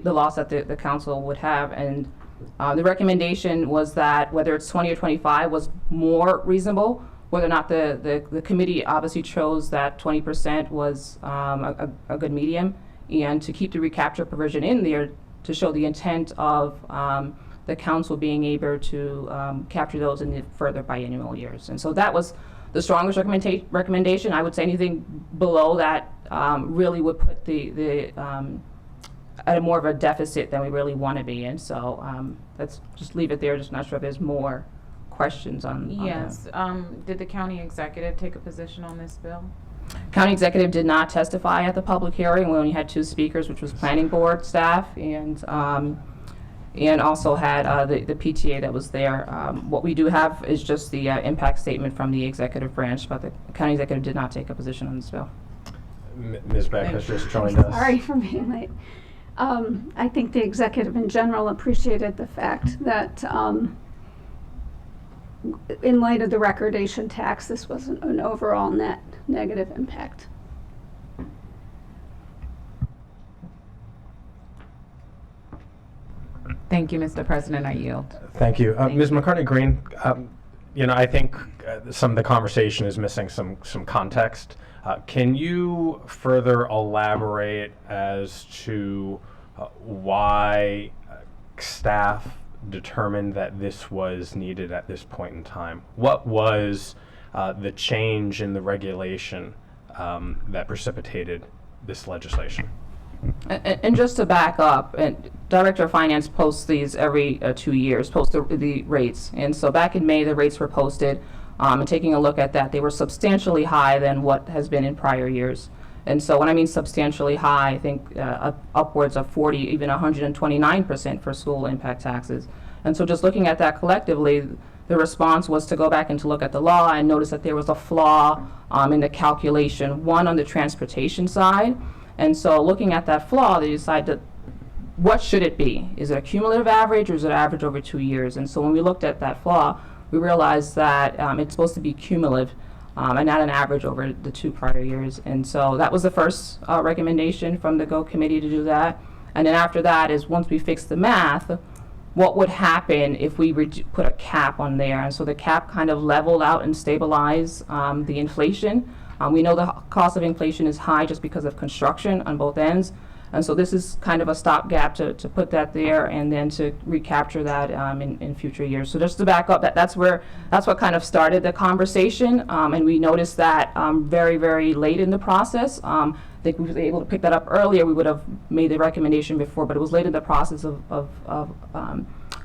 [SPEAKER 17] loss that the council would have. And the recommendation was that whether it's 20 or 25 was more reasonable. Whether or not the committee obviously chose that 20% was a good medium, and to keep the recapture provision in there to show the intent of the council being able to capture those in the further biennial years. And so that was the strongest recommendation. I would say anything below that really would put the at a more of a deficit than we really want to be in. So let's just leave it there. Just not sure if there's more questions on
[SPEAKER 19] Yes. Did the county executive take a position on this bill?
[SPEAKER 17] County executive did not testify at the public hearing. We only had 2 speakers, which was planning board staff and also had the PTA that was there. What we do have is just the impact statement from the executive branch, but the county executive did not take a position on this bill.
[SPEAKER 1] Ms. Beck has just joined us.
[SPEAKER 20] Sorry for being late. I think the executive in general appreciated the fact that in light of the recordation tax, this was an overall net negative impact.
[SPEAKER 19] Thank you, Mr. President. I yield.
[SPEAKER 1] Thank you. Ms. McCartney-Green, I think some of the conversation is missing some context. Can you further elaborate as to why staff determined that this was needed at this point in time? What was the change in the regulation that precipitated this legislation?
[SPEAKER 17] And just to back up, and Director of Finance posts these every 2 years, posts the rates. And so back in May, the rates were posted, and taking a look at that, they were substantially higher than what has been in prior years. And so when I mean substantially high, I think upwards of 40, even 129% for school impact taxes. And so just looking at that collectively, the response was to go back and to look at the law and notice that there was a flaw in the calculation, one on the transportation side. And so looking at that flaw, they decided what should it be? Is it a cumulative average or is it average over 2 years? And so when we looked at that flaw, we realized that it's supposed to be cumulative and not an average over the 2 prior years. And so that was the first recommendation from the GO committee to do that. And then after that is once we fix the math, what would happen if we put a cap on there? And so the cap kind of leveled out and stabilized the inflation. We know the cost of inflation is high just because of construction on both ends. And so this is kind of a stopgap to put that there and then to recapture that in future years. So just to back up, that's what kind of started the conversation. And we noticed that very, very late in the process. I think we were able to pick that up earlier. We would have made the recommendation before, but it was late in the process of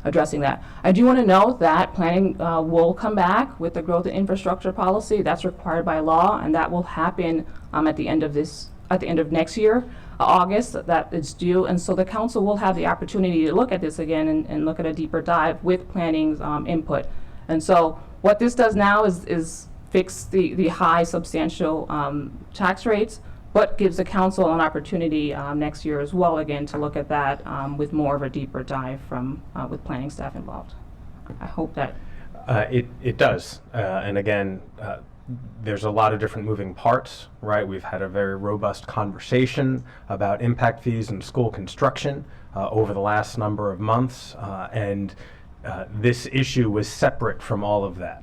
[SPEAKER 17] addressing that. I do want to note that planning will come back with the growth and infrastructure policy. That's required by law, and that will happen at the end of next year. August, that it's due, and so the council will have the opportunity to look at this again and look at a deeper dive with planning's input. And so what this does now is fix the high substantial tax rates, but gives the council an opportunity next year as well again to look at that with more of a deeper dive from with planning staff involved. I hope that
[SPEAKER 1] it does, and again. There's a lot of different moving parts, right? We've had a very robust conversation about impact fees and school construction over the last number of months, and this issue was separate from all of that.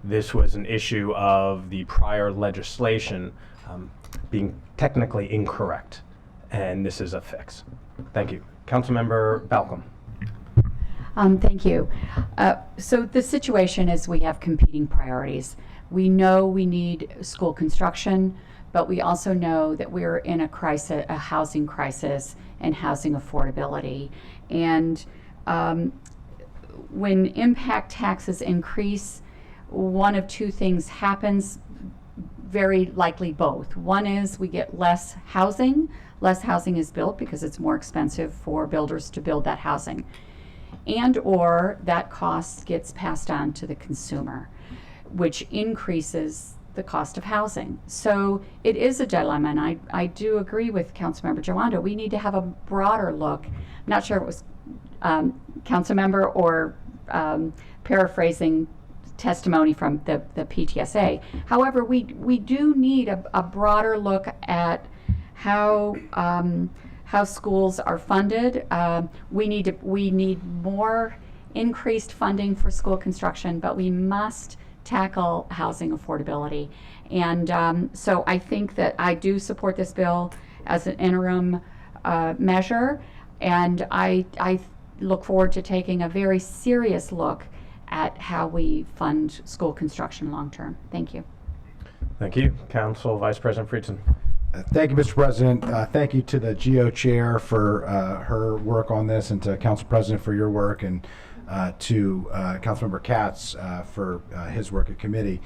[SPEAKER 1] This was an issue of the prior legislation being technically incorrect, and this is a fix. Thank you. Councilmember Balcom.
[SPEAKER 21] Thank you. So the situation is we have competing priorities. We know we need school construction, but we also know that we're in a crisis, a housing crisis and housing affordability. And when impact taxes increase, one of 2 things happens, very likely both. One is we get less housing, less housing is built because it's more expensive for builders to build that housing. And or that cost gets passed on to the consumer, which increases the cost of housing. So it is a dilemma, and I do agree with Councilmember Jawanda. We need to have a broader look. I'm not sure if it was Councilmember or paraphrasing testimony from the PTSA. However, we do need a broader look at how schools are funded. We need more increased funding for school construction, but we must tackle housing affordability. And so I think that I do support this bill as an interim measure, and I look forward to taking a very serious look at how we fund school construction long term. Thank you.
[SPEAKER 1] Thank you. Council Vice President Friedson.
[SPEAKER 7] Thank you, Mr. President. Thank you to the GO Chair for her work on this, and to Council President for your work, and to Councilmember Katz for his work at committee.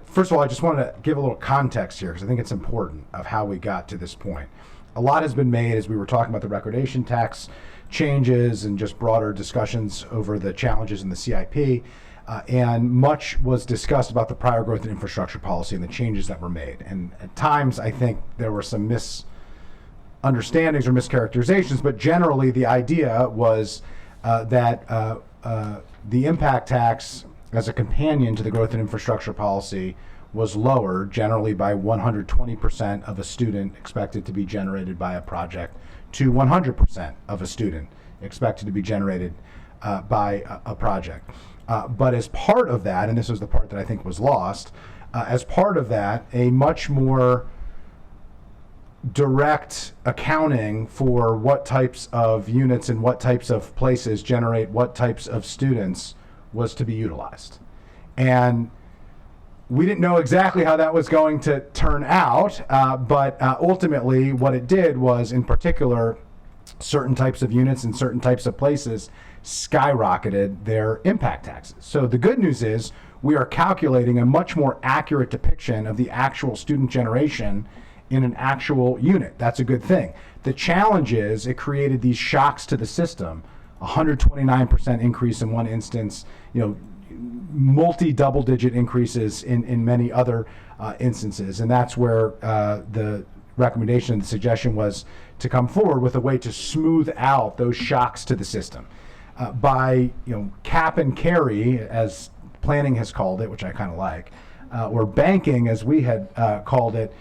[SPEAKER 7] First of all, I just wanted to give a little context here, because I think it's important of how we got to this point. A lot has been made as we were talking about the recordation tax changes and just broader discussions over the challenges in the CIP. And much was discussed about the prior growth and infrastructure policy and the changes that were made. And at times, I think there were some misunderstandings or mischaracterizations, but generally the idea was that the impact tax as a companion to the growth and infrastructure policy was lowered generally by 120% of a student expected to be generated by a project to 100% of a student expected to be generated by a project. But as part of that, and this was the part that I think was lost, as part of that, a much more direct accounting for what types of units and what types of places generate what types of students was to be utilized. And we didn't know exactly how that was going to turn out, but ultimately what it did was, in particular, certain types of units and certain types of places skyrocketed their impact taxes. So the good news is we are calculating a much more accurate depiction of the actual student generation in an actual unit. That's a good thing. The challenge is it created these shocks to the system, 129% increase in one instance, multi-double digit increases in many other instances. And that's where the recommendation, the suggestion was to come forward with a way to smooth out those shocks to the system. By cap and carry, as planning has called it, which I kind of like, or banking as we had called it,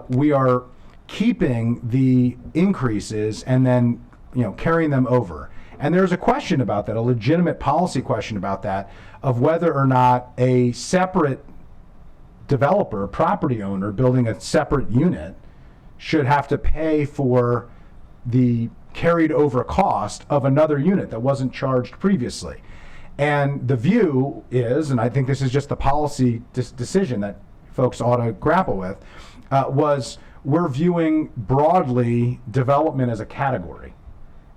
[SPEAKER 7] we are keeping the increases and then carrying them over. And there's a question about that, a legitimate policy question about that, of whether or not a separate developer, property owner building a separate unit should have to pay for the carried over cost of another unit that wasn't charged previously. And the view is, and I think this is just the policy decision that folks ought to grapple with, was we're viewing broadly development as a category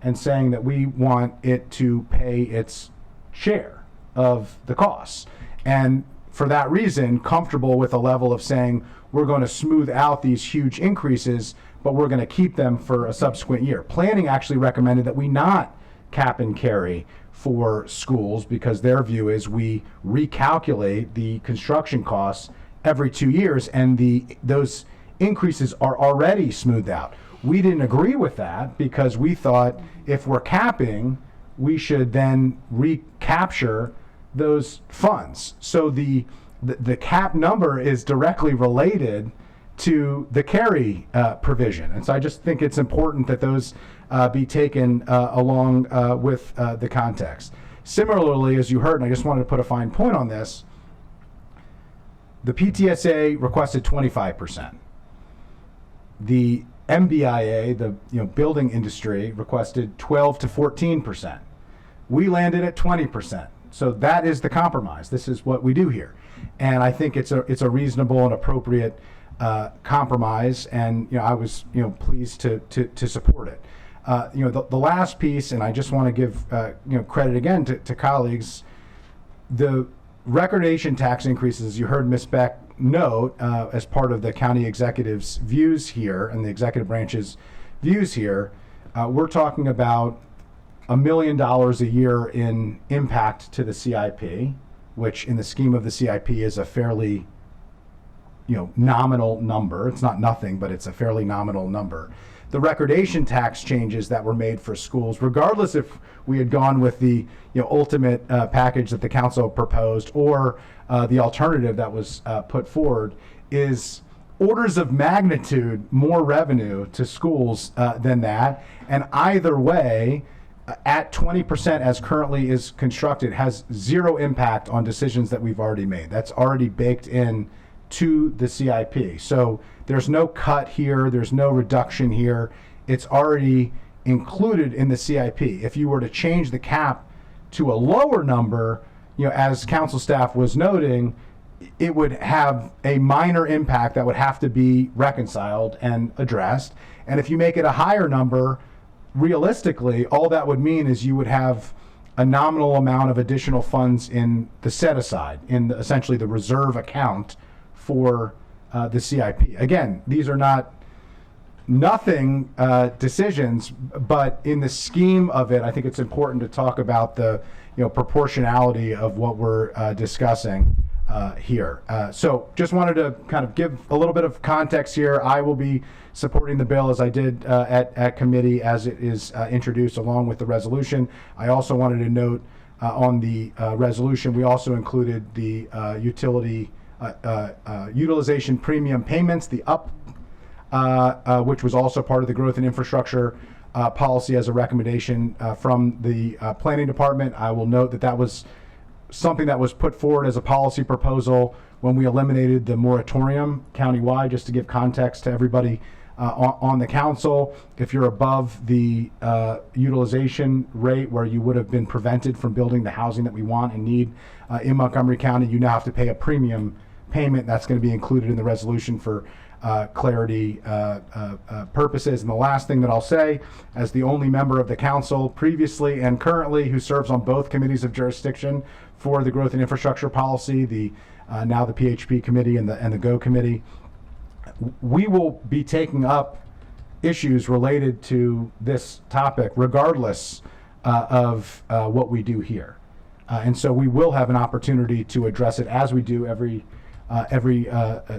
[SPEAKER 7] and saying that we want it to pay its share of the costs. And for that reason, comfortable with a level of saying we're going to smooth out these huge increases, but we're going to keep them for a subsequent year. Planning actually recommended that we not cap and carry for schools, because their view is we recalculate the construction costs every 2 years, and those increases are already smoothed out. We didn't agree with that because we thought if we're capping, we should then recapture those funds. So the cap number is directly related to the carry provision. And so I just think it's important that those be taken along with the context. Similarly, as you heard, and I just wanted to put a fine point on this, the PTSA requested 25%. The MBIA, the building industry, requested 12 to 14%. We landed at 20%. So that is the compromise. This is what we do here. And I think it's a reasonable and appropriate compromise, and I was pleased to support it. The last piece, and I just want to give credit again to colleagues, the recordation tax increases, you heard Ms. Beck note, as part of the county executive's views here and the executive branch's views here, we're talking about $1 million a year in impact to the CIP, which in the scheme of the CIP is a fairly, nominal number. It's not nothing, but it's a fairly nominal number. The recordation tax changes that were made for schools, regardless if we had gone with the ultimate package that the council proposed or the alternative that was put forward, is orders of magnitude more revenue to schools than that. And either way, at 20% as currently is constructed, has zero impact on decisions that we've already made. That's already baked in to the CIP. So there's no cut here, there's no reduction here. It's already included in the CIP. If you were to change the cap to a lower number, as council staff was noting, it would have a minor impact that would have to be reconciled and addressed. And if you make it a higher number, realistically, all that would mean is you would have a nominal amount of additional funds in the set aside, in essentially the reserve account for the CIP. Again, these are not nothing decisions, but in the scheme of it, I think it's important to talk about the proportionality of what we're discussing here. So just wanted to kind of give a little bit of context here. I will be supporting the bill as I did at committee as it is introduced along with the resolution. I also wanted to note on the resolution, we also included the utilization premium payments, the UP, which was also part of the growth and infrastructure policy as a recommendation from the planning department. I will note that that was something that was put forward as a policy proposal when we eliminated the moratorium countywide, just to give context to everybody on the council. If you're above the utilization rate where you would have been prevented from building the housing that we want and need in Montgomery County, you now have to pay a premium payment. That's going to be included in the resolution for clarity purposes. And the last thing that I'll say, as the only member of the council previously and currently who serves on both committees of jurisdiction for the growth and infrastructure policy, the now the PHP committee and the GO committee, we will be taking up issues related to this topic regardless of what we do here. And so we will have an opportunity to address it as we do every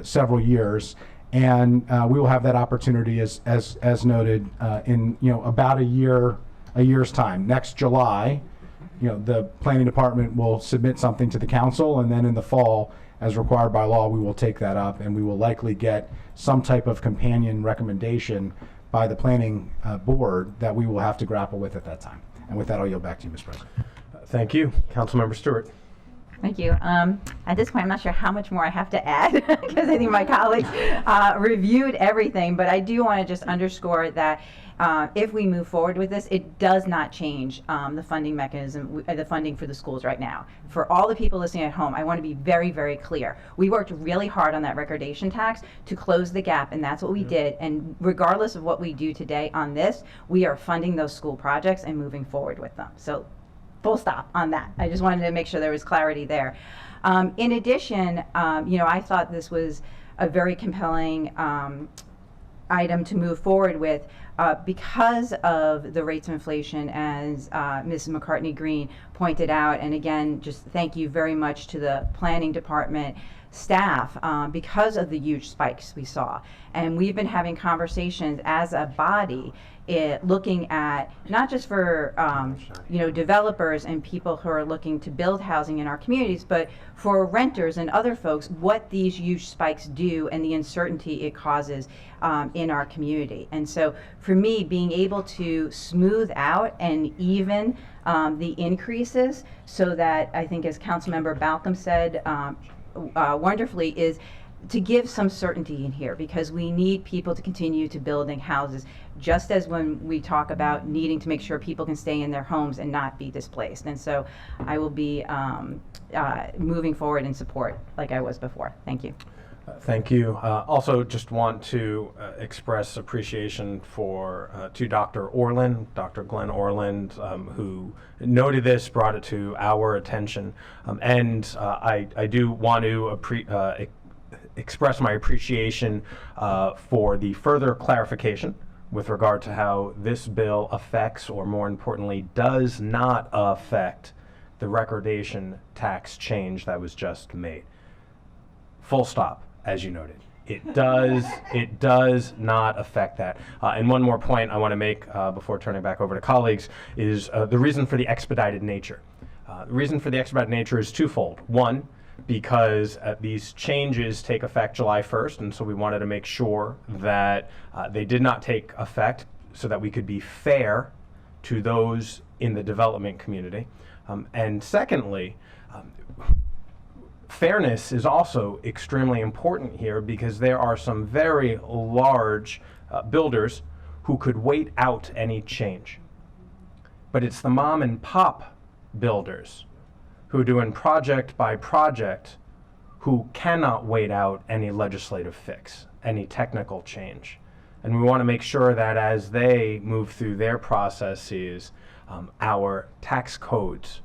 [SPEAKER 7] several years. And we will have that opportunity as noted in about a year's time. Next July, the planning department will submit something to the council, and then in the fall, as required by law, we will take that up, and we will likely get some type of companion recommendation by the planning board that we will have to grapple with at that time. And with that, I'll yield back to you, Mr. President.
[SPEAKER 1] Thank you. Councilmember Stewart.
[SPEAKER 9] Thank you. At this point, I'm not sure how much more I have to add because I think my colleagues reviewed everything, but I do want to just underscore that if we move forward with this, it does not change the funding mechanism, the funding for the schools right now. For all the people listening at home, I want to be very, very clear. We worked really hard on that recordation tax to close the gap, and that's what we did. And regardless of what we do today on this, we are funding those school projects and moving forward with them. So full stop on that. I just wanted to make sure there was clarity there. In addition, I thought this was a very compelling item to move forward with because of the rates of inflation, as Ms. McCartney Green pointed out. And again, just thank you very much to the planning department staff because of the huge spikes we saw. And we've been having conversations as a body looking at not just for developers and people who are looking to build housing in our communities, but for renters and other folks, what these huge spikes do and the uncertainty it causes in our community. And so for me, being able to smooth out and even the increases so that, I think as Councilmember Balcom said wonderfully, is to give some certainty in here, because we need people to continue to building houses, just as when we talk about needing to make sure people can stay in their homes and not be displaced. And so I will be moving forward in support like I was before. Thank you.
[SPEAKER 1] Thank you. Also, just want to express appreciation to Dr. Orland, Dr. Glenn Orland, who noted this, brought it to our attention. And I do want to express my appreciation for the further clarification with regard to how this bill affects, or more importantly, does not affect the recordation tax change that was just made. Full stop, as you noted. It does not affect that. And one more point I want to make before turning back over to colleagues is the reason for the expedited nature. The reason for the expedited nature is twofold. One, because these changes take effect July 1st, and so we wanted to make sure that they did not take effect so that we could be fair to those in the development community. And secondly, fairness is also extremely important here because there are some very large builders who could wait out any change. But it's the mom and pop builders who are doing project by project who cannot wait out any legislative fix, any technical change. And we want to make sure that as they move through their processes, our tax codes,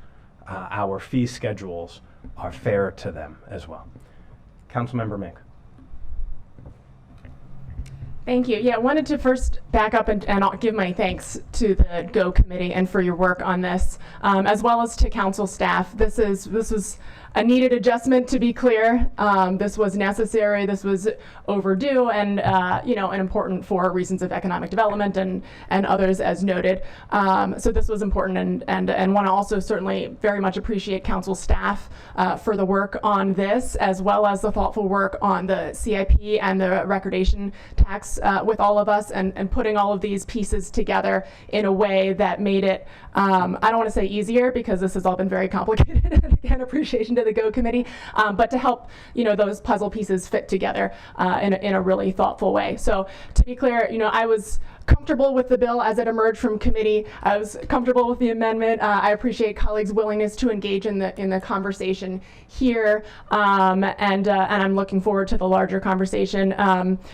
[SPEAKER 1] our fee schedules are fair to them as well. Councilmember Mink.
[SPEAKER 18] Thank you. Yeah, I wanted to first back up and I'll give my thanks to the GO committee and for your work on this, as well as to council staff. This was a needed adjustment, to be clear. This was necessary, this was overdue, and and important for reasons of economic development and others as noted. So this was important, and want to also certainly very much appreciate council staff for the work on this, as well as the thoughtful work on the CIP and the recordation tax with all of us, and putting all of these pieces together in a way that made it, I don't want to say easier, because this has all been very complicated, and again, appreciation to the GO committee, but to help those puzzle pieces fit together in a really thoughtful way. So to be clear, I was comfortable with the bill as it emerged from committee. I was comfortable with the amendment. I appreciate colleagues' willingness to engage in the conversation here, and I'm looking forward to the larger conversation.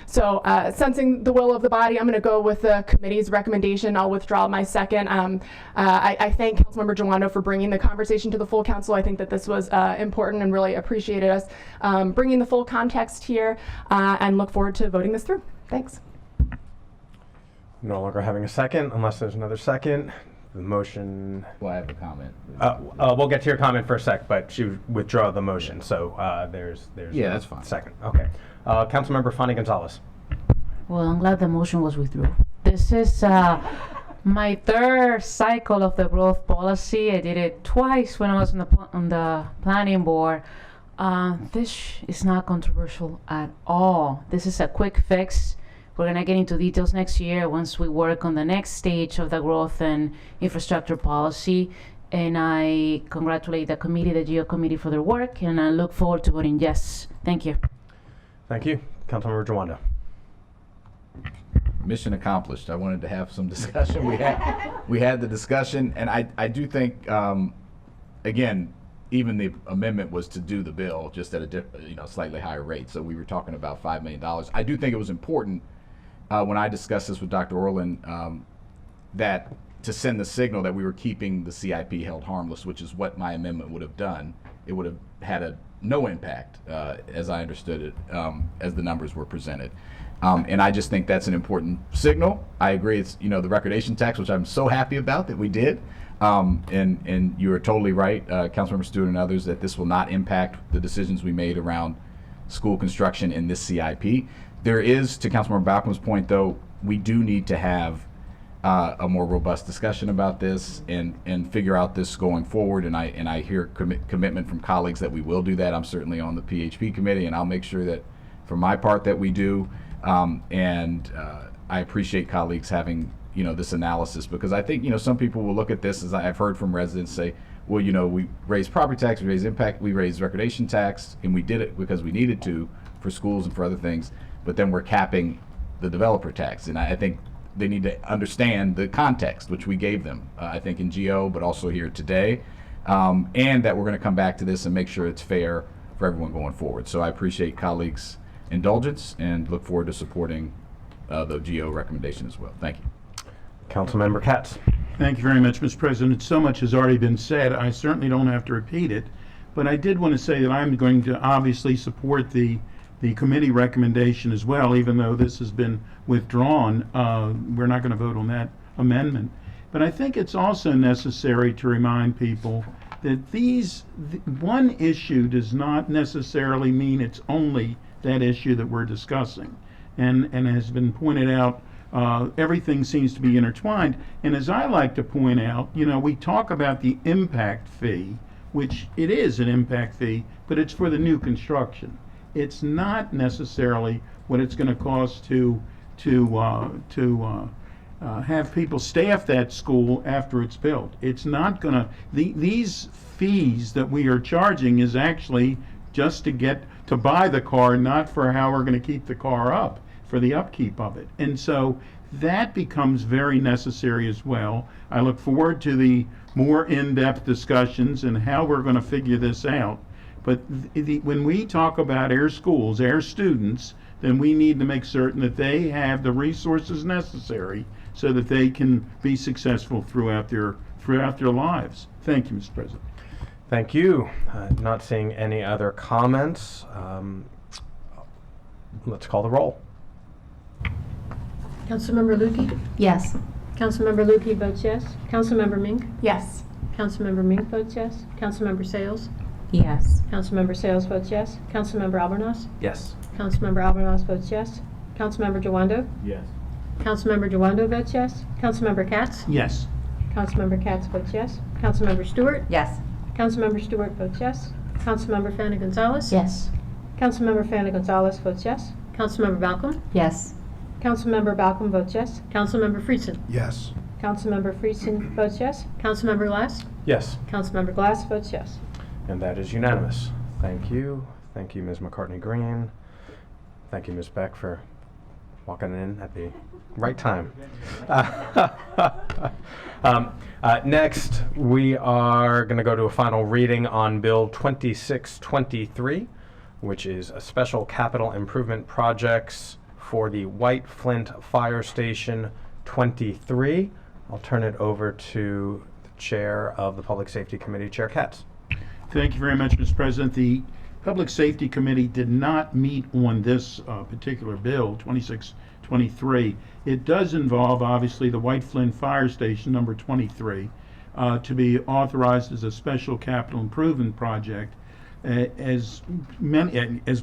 [SPEAKER 18] So sensing the will of the body, I'm going to go with the committee's recommendation. I'll withdraw my second. I thank Councilmember Jawando for bringing the conversation to the full council. I think that this was important and really appreciated us bringing the full context here, and look forward to voting this through. Thanks.
[SPEAKER 1] No longer having a second, unless there's another second. The motion.
[SPEAKER 10] Well, I have a comment.
[SPEAKER 1] We'll get to your comment for a sec, but she withdraw the motion, so there's
[SPEAKER 10] Yeah,
[SPEAKER 1] no
[SPEAKER 10] that's fine.
[SPEAKER 1] Second, okay. Councilmember Fanny Gonzalez.
[SPEAKER 4] Well, I'm glad the motion was withdrawn. This is my third cycle of the growth policy. I did it twice when I was on the planning board. This is not controversial at all. This is a quick fix. We're going to get into details next year once we work on the next stage of the growth and infrastructure policy. And I congratulate the committee, the GO committee, for their work, and I look forward to voting yes. Thank you.
[SPEAKER 1] Thank you. Councilmember Jawando.
[SPEAKER 10] Mission accomplished. I wanted to have some discussion. We had the discussion, and I do think, again, even the amendment was to do the bill just at a slightly higher rate. So we were talking about $5 million. I do think it was important when I discussed this with Dr. Orland, that to send the signal that we were keeping the CIP held harmless, which is what my amendment would have done. It would have had no impact, as I understood it, as the numbers were presented. And I just think that's an important signal. I agree it's, the recordation tax, which I'm so happy about that we did. And you are totally right, Councilmember Stewart and others, that this will not impact the decisions we made around school construction in this CIP. There is, to Councilmember Balcom's point, though, we do need to have a more robust discussion about this and figure out this going forward. And I hear commitment from colleagues that we will do that. I'm certainly on the PHP committee, and I'll make sure that, for my part, that we do. I appreciate colleagues having this analysis, because I think some people will look at this, as I've heard from residents say, well, we raised property tax, we raised impact, we raised recordation tax, and we did it because we needed to for schools and for other things, but then we're capping the developer tax. And I think they need to understand the context, which we gave them, I think in GO, but also here today, and that we're going to come back to this and make sure it's fair for everyone going forward. So I appreciate colleagues' indulgence and look forward to supporting the GO recommendation as well. Thank you.
[SPEAKER 1] Councilmember Katz.
[SPEAKER 2] Thank you very much, Mr. President. So much has already been said. I certainly don't have to repeat it, but I did want to say that I'm going to obviously support the the committee recommendation as well, even though this has been withdrawn. We're not going to vote on that amendment. But I think it's also necessary to remind people that one issue does not necessarily mean it's only that issue that we're discussing. And has been pointed out, everything seems to be intertwined. And as I like to point out, we talk about the impact fee, which it is an impact fee, but it's for the new construction. It's not necessarily what it's going to cost to have people staff that school after it's built. It's not going to, these fees that we are charging is actually just to buy the car, not for how we're going to keep the car up, for the upkeep of it. And so that becomes very necessary as well. I look forward to the more in-depth discussions and how we're going to figure this out. But when we talk about our schools, our students, then we need to make certain that they have the resources necessary so that they can be successful throughout their lives. Thank you, Mr. President.
[SPEAKER 1] Thank you. Not seeing any other comments. Let's call the roll.
[SPEAKER 5] Councilmember Lukey?
[SPEAKER 21] Yes.
[SPEAKER 5] Councilmember Lukey votes yes. Councilmember Mink?
[SPEAKER 19] Yes.
[SPEAKER 5] Councilmember Mink votes yes. Councilmember Sales?
[SPEAKER 19] Yes.
[SPEAKER 5] Councilmember Sales votes yes. Councilmember Albornoz?
[SPEAKER 1] Yes.
[SPEAKER 5] Councilmember Albornoz votes yes. Councilmember Jawando?
[SPEAKER 1] Yes.
[SPEAKER 5] Councilmember Jawando votes yes. Councilmember Katz?
[SPEAKER 2] Yes.
[SPEAKER 5] Councilmember Katz votes yes. Councilmember Stewart?
[SPEAKER 19] Yes.
[SPEAKER 5] Councilmember Stewart votes yes. Councilmember Fana Gonzalez?
[SPEAKER 21] Yes.
[SPEAKER 5] Councilmember Fana Gonzalez votes yes. Councilmember Balcom?
[SPEAKER 21] Yes.
[SPEAKER 5] Councilmember Balcom votes yes. Councilmember Friedson?
[SPEAKER 3] Yes.
[SPEAKER 5] Councilmember Friedson votes yes. Councilmember Glass?
[SPEAKER 1] Yes.
[SPEAKER 5] Councilmember Glass votes yes.
[SPEAKER 1] And that is unanimous. Thank you. Thank you, Ms. McCartney Green. Thank you, Ms. Beck, for walking in at the right time. Next, we are going to go to a final reading on Bill 2623, which is a special capital improvement projects for the White Flint Fire Station 23. I'll turn it over to the Chair of the Public Safety Committee, Chair Katz.
[SPEAKER 2] Thank you very much, Mr. President. The Public Safety Committee did not meet on this particular bill, 2623. It does involve, obviously, the White Flint Fire Station, number 23, to be authorized as a special capital improvement project. As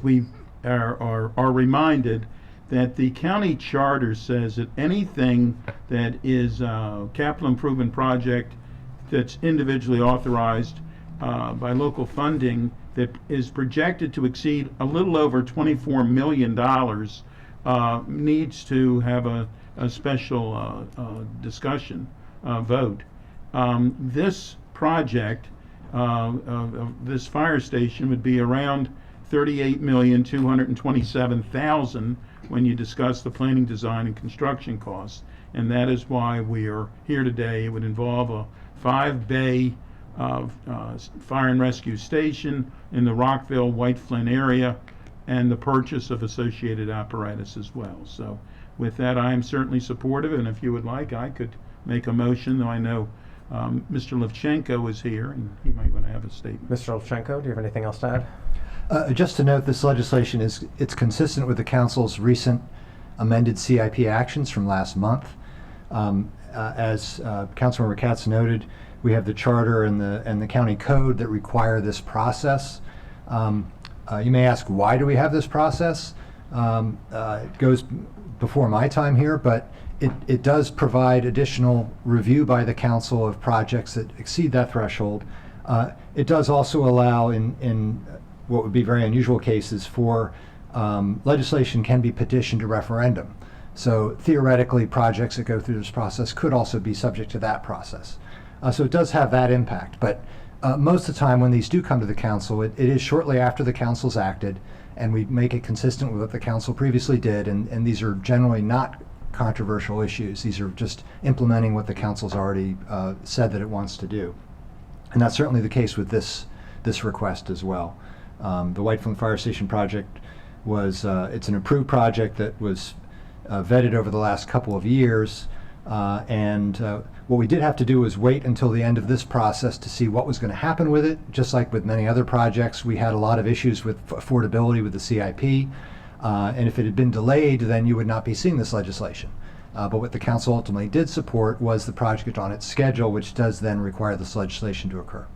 [SPEAKER 2] we are reminded, that the county charter says that anything that is a capital improvement project that's individually authorized by local funding that is projected to exceed a little over $24 million needs to have a special discussion vote. This project, this fire station, would be around $38,227,000 when you discuss the planning, design, and construction costs. And that is why we are here today. It would involve a 5-bay fire and rescue station in the Rockville, White Flint area, and the purchase of associated apparatus as well. So with that, I am certainly supportive, and if you would like, I could make a motion, though I know Mr. Levchenko is here, and he might want to have a statement.
[SPEAKER 1] Mr. Levchenko, do you have anything else to add?
[SPEAKER 7] Just to note, this legislation it's consistent with the council's recent amended CIP actions from last month. As Councilmember Katz noted, we have the charter and the county code that require this process. You may ask, why do we have this process? It goes before my time here, but it does provide additional review by the council of projects that exceed that threshold. It does also allow in what would be very unusual cases for legislation can be petitioned to referendum. So theoretically, projects that go through this process could also be subject to that process. So it does have that impact. But most of the time when these do come to the council, it is shortly after the council's acted, and we make it consistent with what the council previously did, and these are generally not controversial issues. These are just implementing what the council's already said that it wants to do. And that's certainly the case with this request as well. The White Flint Fire Station project was, it's an approved project that was vetted over the last couple of years, and what we did have to do was wait until the end of this process to see what was going to happen with it. Just like with many other projects, we had a lot of issues with affordability with the CIP. And if it had been delayed, then you would not be seeing this legislation. But what the council ultimately did support was the project on its schedule, which does then require this legislation to occur.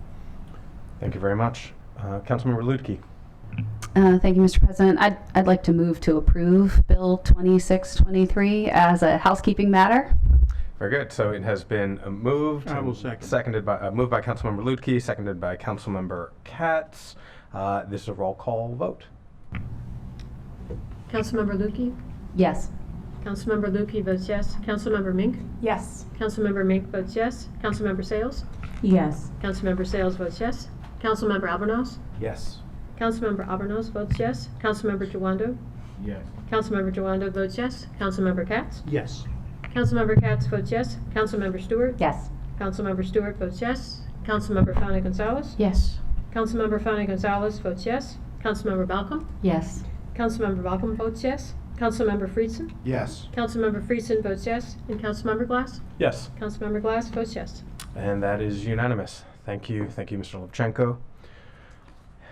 [SPEAKER 1] Thank you very much. Councilmember Lutke.
[SPEAKER 16] Thank you, Mr. President. I'd like to move to approve Bill 2623 as a housekeeping matter.
[SPEAKER 1] Very good. So it has been moved.
[SPEAKER 2] I will
[SPEAKER 1] and
[SPEAKER 2] second.
[SPEAKER 1] Moved by Councilmember Lutke, seconded by Councilmember Katz. This is a roll call vote.
[SPEAKER 5] Councilmember Lutke?
[SPEAKER 16] Yes.
[SPEAKER 5] Councilmember Lutke votes yes. Councilmember Mink?
[SPEAKER 18] Yes.
[SPEAKER 5] Councilmember Mink votes yes. Councilmember Sales?
[SPEAKER 19] Yes.
[SPEAKER 5] Councilmember Sales votes yes. Councilmember Albornoz?
[SPEAKER 1] Yes.
[SPEAKER 5] Councilmember Albornoz votes yes. Councilmember Jawando?
[SPEAKER 3] Yes.
[SPEAKER 5] Councilmember Jawando votes yes. Councilmember Katz?
[SPEAKER 2] Yes.
[SPEAKER 5] Councilmember Katz votes yes. Councilmember Stewart?
[SPEAKER 21] Yes.
[SPEAKER 5] Councilmember Stewart votes yes. Councilmember Fani Gonzalez?
[SPEAKER 4] Yes.
[SPEAKER 5] Councilmember Fani Gonzalez votes yes. Councilmember Balcom?
[SPEAKER 21] Yes.
[SPEAKER 5] Councilmember Balcom votes yes. Councilmember Friedson?
[SPEAKER 7] Yes.
[SPEAKER 5] Councilmember Friedson votes yes. And Councilmember Glass?
[SPEAKER 1] Yes.
[SPEAKER 5] Councilmember Glass votes yes.
[SPEAKER 1] And that is unanimous. Thank you. Thank you, Mr. Lubchenko.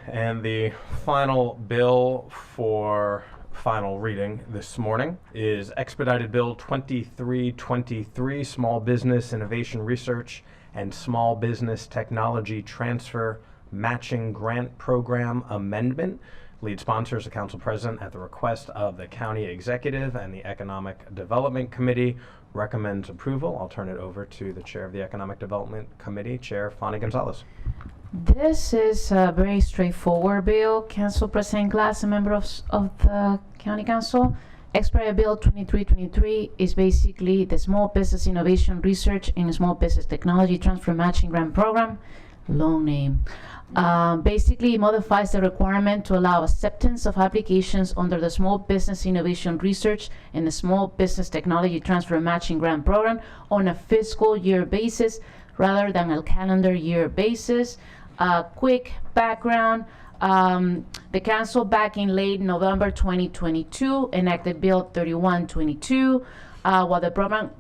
[SPEAKER 1] And the final bill for final reading this morning is Expedited Bill 2323, Small Business Innovation Research and Small Business Technology Transfer Matching Grant Program Amendment. Lead sponsors, the Council President, at the request of the County Executive and the Economic Development Committee, recommends approval. I'll turn it over to the Chair of the Economic Development Committee, Chair Fani Gonzalez.
[SPEAKER 4] This is a very straightforward bill. Council President Glass, a member of the County Council. Expedited Bill 2323 is basically the Small Business Innovation Research and Small Business Technology Transfer Matching Grant Program. Long name. Basically, it modifies the requirement to allow acceptance of applications under the Small Business Innovation Research and the Small Business Technology Transfer Matching Grant Program on a fiscal year basis rather than a calendar year basis. Quick background. The council back in late November 2022 enacted Bill 3122 while the program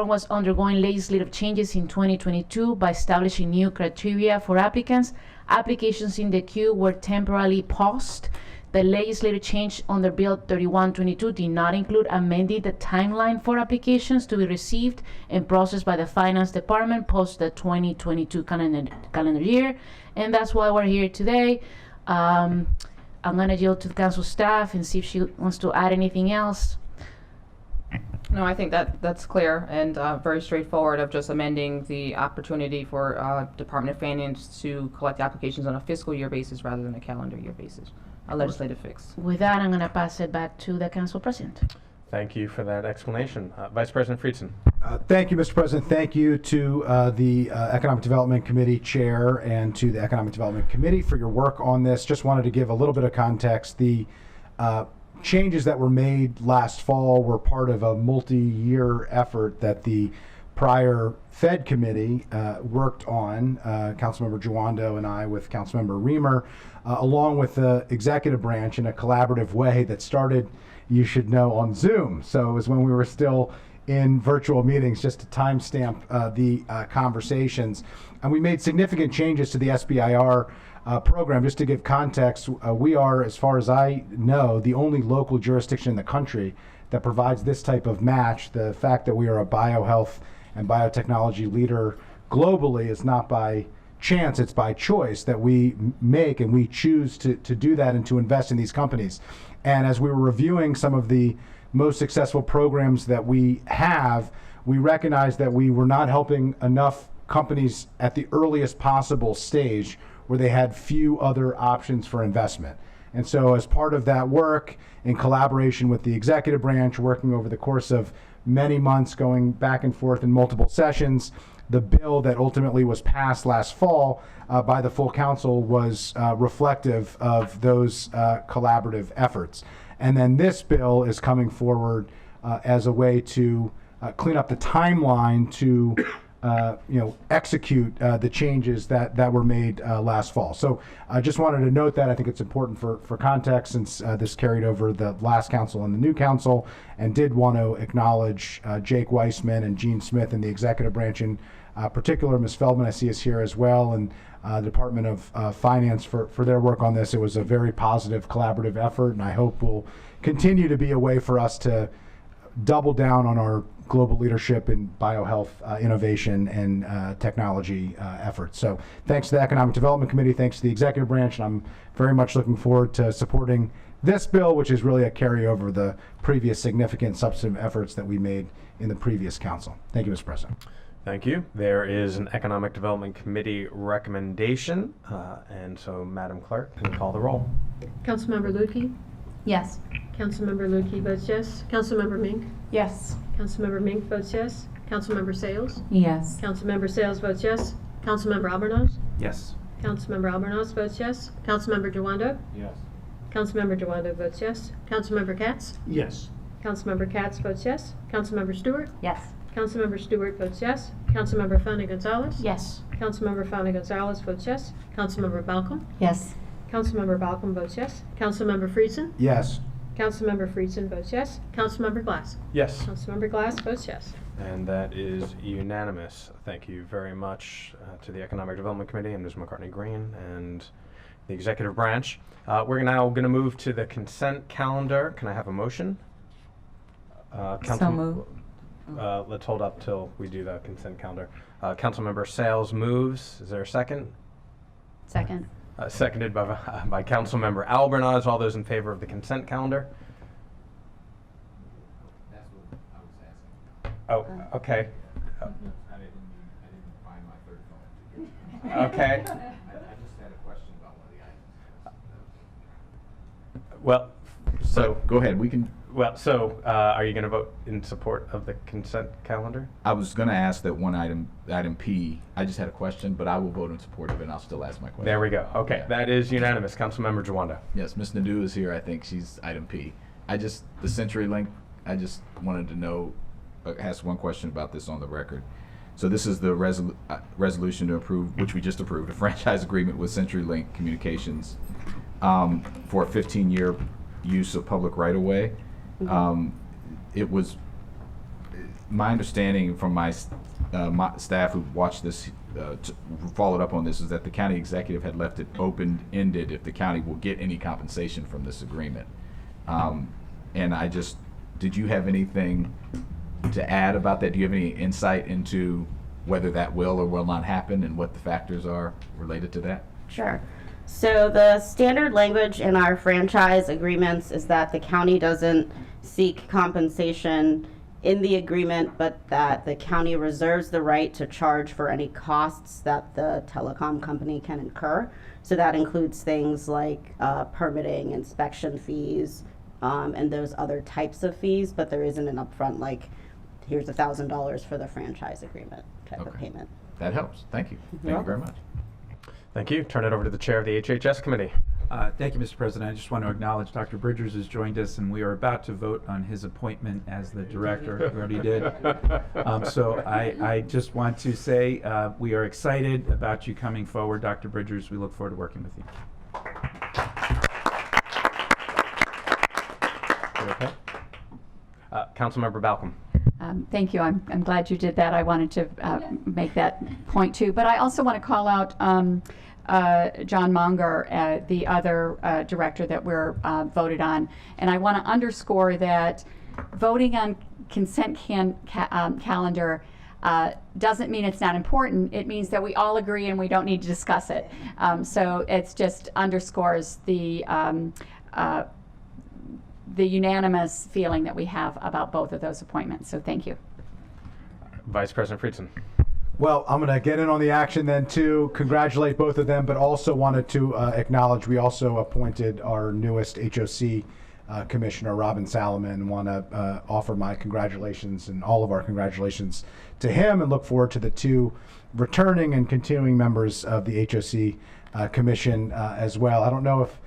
[SPEAKER 4] was undergoing legislative changes in 2022 by establishing new criteria for applicants. Applications in the queue were temporarily paused. The legislative change under Bill 3122 did not include amending the timeline for applications to be received and processed by the Finance Department post the 2022 calendar year. And that's why we're here today. I'm going to yield to the council staff and see if she wants to add anything else.
[SPEAKER 17] No, I think that's clear and very straightforward of just amending the opportunity for Department of Finance to collect applications on a fiscal year basis rather than a calendar year basis. A legislative fix.
[SPEAKER 4] With that, I'm going to pass it back to the council president.
[SPEAKER 1] Thank you for that explanation. Vice President Friedson.
[SPEAKER 7] Thank you, Mr. President. Thank you to the Economic Development Committee Chair and to the Economic Development Committee for your work on this. Just wanted to give a little bit of context. The changes that were made last fall were part of a multi-year effort that the prior Fed committee worked on, Councilmember Jawando and I with Councilmember Reamer, along with the executive branch in a collaborative way that started, you should know, on Zoom. So it was when we were still in virtual meetings, just to timestamp the conversations. And we made significant changes to the SBIR program. Just to give context, we are, as far as I know, the only local jurisdiction in the country that provides this type of match. The fact that we are a biohealth and biotechnology leader globally is not by chance, it's by choice that we make, and we choose to do that and to invest in these companies. And as we were reviewing some of the most successful programs that we have, we recognized that we were not helping enough companies at the earliest possible stage where they had few other options for investment. And so as part of that work, in collaboration with the executive branch, working over the course of many months, going back and forth in multiple sessions, the bill that ultimately was passed last fall by the full council was reflective of those collaborative efforts. And then this bill is coming forward as a way to clean up the timeline to execute the changes that were made last fall. So I just wanted to note that. I think it's important for context, since this carried over the last council and the new council, and did want to acknowledge Jake Weissman and Gene Smith in the executive branch in particular Ms. Feldman, I see is here as well, and the Department of Finance for their work on this. It was a very positive collaborative effort, and I hope will continue to be a way for us to double down on our global leadership in biohealth innovation and technology efforts. So thanks to the Economic Development Committee, thanks to the executive branch, and I'm very much looking forward to supporting this bill, which is really a carryover of the previous significant substantive efforts that we made in the previous council. Thank you, Mr. President.
[SPEAKER 1] Thank you. There is an Economic Development Committee recommendation, and so Madam Clerk, can you call the roll?
[SPEAKER 5] Councilmember Lutke?
[SPEAKER 21] Yes.
[SPEAKER 5] Councilmember Lutke votes yes. Councilmember Mink?
[SPEAKER 19] Yes.
[SPEAKER 5] Councilmember Mink votes yes. Councilmember Sales?
[SPEAKER 19] Yes.
[SPEAKER 5] Councilmember Sales votes yes. Councilmember Albornoz?
[SPEAKER 6] Yes.
[SPEAKER 5] Councilmember Albornoz votes yes. Councilmember Jawando?
[SPEAKER 6] Yes.
[SPEAKER 5] Councilmember Jawando votes yes. Councilmember Katz?
[SPEAKER 2] Yes.
[SPEAKER 5] Councilmember Katz votes yes. Councilmember Stewart?
[SPEAKER 21] Yes.
[SPEAKER 5] Councilmember Stewart votes yes. Councilmember Fana Gonzalez?
[SPEAKER 21] Yes.
[SPEAKER 5] Councilmember Fana Gonzalez votes yes. Councilmember Balcom?
[SPEAKER 21] Yes.
[SPEAKER 5] Councilmember Balcom votes yes. Councilmember Friedson?
[SPEAKER 7] Yes.
[SPEAKER 5] Councilmember Friedson votes yes. Councilmember Glass?
[SPEAKER 1] Yes.
[SPEAKER 5] Councilmember Glass votes yes.
[SPEAKER 1] And that is unanimous. Thank you very much to the Economic Development Committee and Ms. McCartney Green and the executive branch. We're now going to move to the consent calendar. Can I have a motion?
[SPEAKER 19] So moved.
[SPEAKER 1] Let's hold up till we do the consent calendar. Councilmember Sales moves. Is there a second?
[SPEAKER 21] Second.
[SPEAKER 1] Seconded by Councilmember Albornoz. All those in favor of the consent calendar?
[SPEAKER 10] That's what I was asking.
[SPEAKER 1] Oh, okay.
[SPEAKER 10] I didn't find my third phone.
[SPEAKER 1] Okay.
[SPEAKER 10] I just had a question about one of the items.
[SPEAKER 1] Well, so
[SPEAKER 10] go ahead. We can.
[SPEAKER 1] Well, so are you going to vote in support of the consent calendar?
[SPEAKER 10] I was going to ask that one item P. I just had a question, but I will vote in support of it, and I'll still ask my question.
[SPEAKER 1] There we go. Okay,
[SPEAKER 10] Yeah.
[SPEAKER 1] that is unanimous. Councilmember Jawando.
[SPEAKER 10] Yes, Ms. Nadeau is here. I think she's item P. The CenturyLink, I just wanted to know, ask one question about this on the record. So this is the resolution to approve, which we just approved, a franchise agreement with CenturyLink Communications for a 15-year use of public right-of-way. It was my understanding from my staff who watched this, followed up on this, is that the county executive had left it open-ended if the county will get any compensation from this agreement. And did you have anything to add about that? Do you have any insight into whether that will or will not happen and what the factors are related to that?
[SPEAKER 15] Sure. So the standard language in our franchise agreements is that the county doesn't seek compensation in the agreement, but that the county reserves the right to charge for any costs that the telecom company can incur. So that includes things like permitting, inspection fees, and those other types of fees, but there isn't an upfront, like, here's $1,000 for the franchise agreement type of payment.
[SPEAKER 10] That helps. Thank you. Thank you very much.
[SPEAKER 1] Thank you. Turn it over to the chair of the HHS committee.
[SPEAKER 6] Thank you, Mr. President. I just want to acknowledge Dr. Bridgers has joined us, and we are about to vote on his appointment as the director. We already did. So I just want to say we are excited about you coming forward, Dr. Bridgers. We look forward to working with you.
[SPEAKER 1] Okay. Councilmember Balcom.
[SPEAKER 21] Thank you. I'm glad you did that. I wanted to make that point too. But I also want to call out John Munger, the other director that we're voted on. And I want to underscore that voting on consent calendar doesn't mean it's not important. It means that we all agree and we don't need to discuss it. So it's just underscores the unanimous feeling that we have about both of those appointments. So thank you.
[SPEAKER 1] Vice President Friedson.
[SPEAKER 7] Well, I'm going to get in on the action then too, congratulate both of them, but also wanted to acknowledge we also appointed our newest HOC Commissioner, Robin Salomon. Want to offer my congratulations and all of our congratulations to him, and look forward to the two returning and continuing members of the HOC Commission as well. I don't know if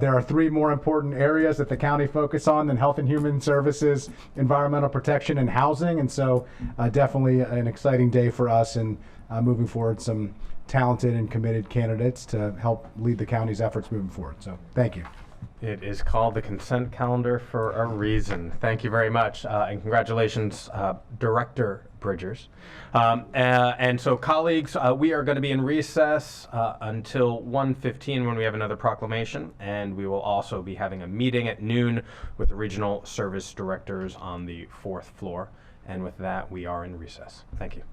[SPEAKER 7] there are three more important areas that the county focus on than health and human services, environmental protection, and housing. And so definitely an exciting day for us, and moving forward some talented and committed candidates to help lead the county's efforts moving forward. So thank you.
[SPEAKER 1] It is called the consent calendar for a reason. Thank you very much. And congratulations, Director Bridgers. And so, colleagues, we are going to be in recess until 1:15 when we have another proclamation, and we will also be having a meeting at noon with the regional service directors on the 4th floor. And with that, we are in recess. Thank you.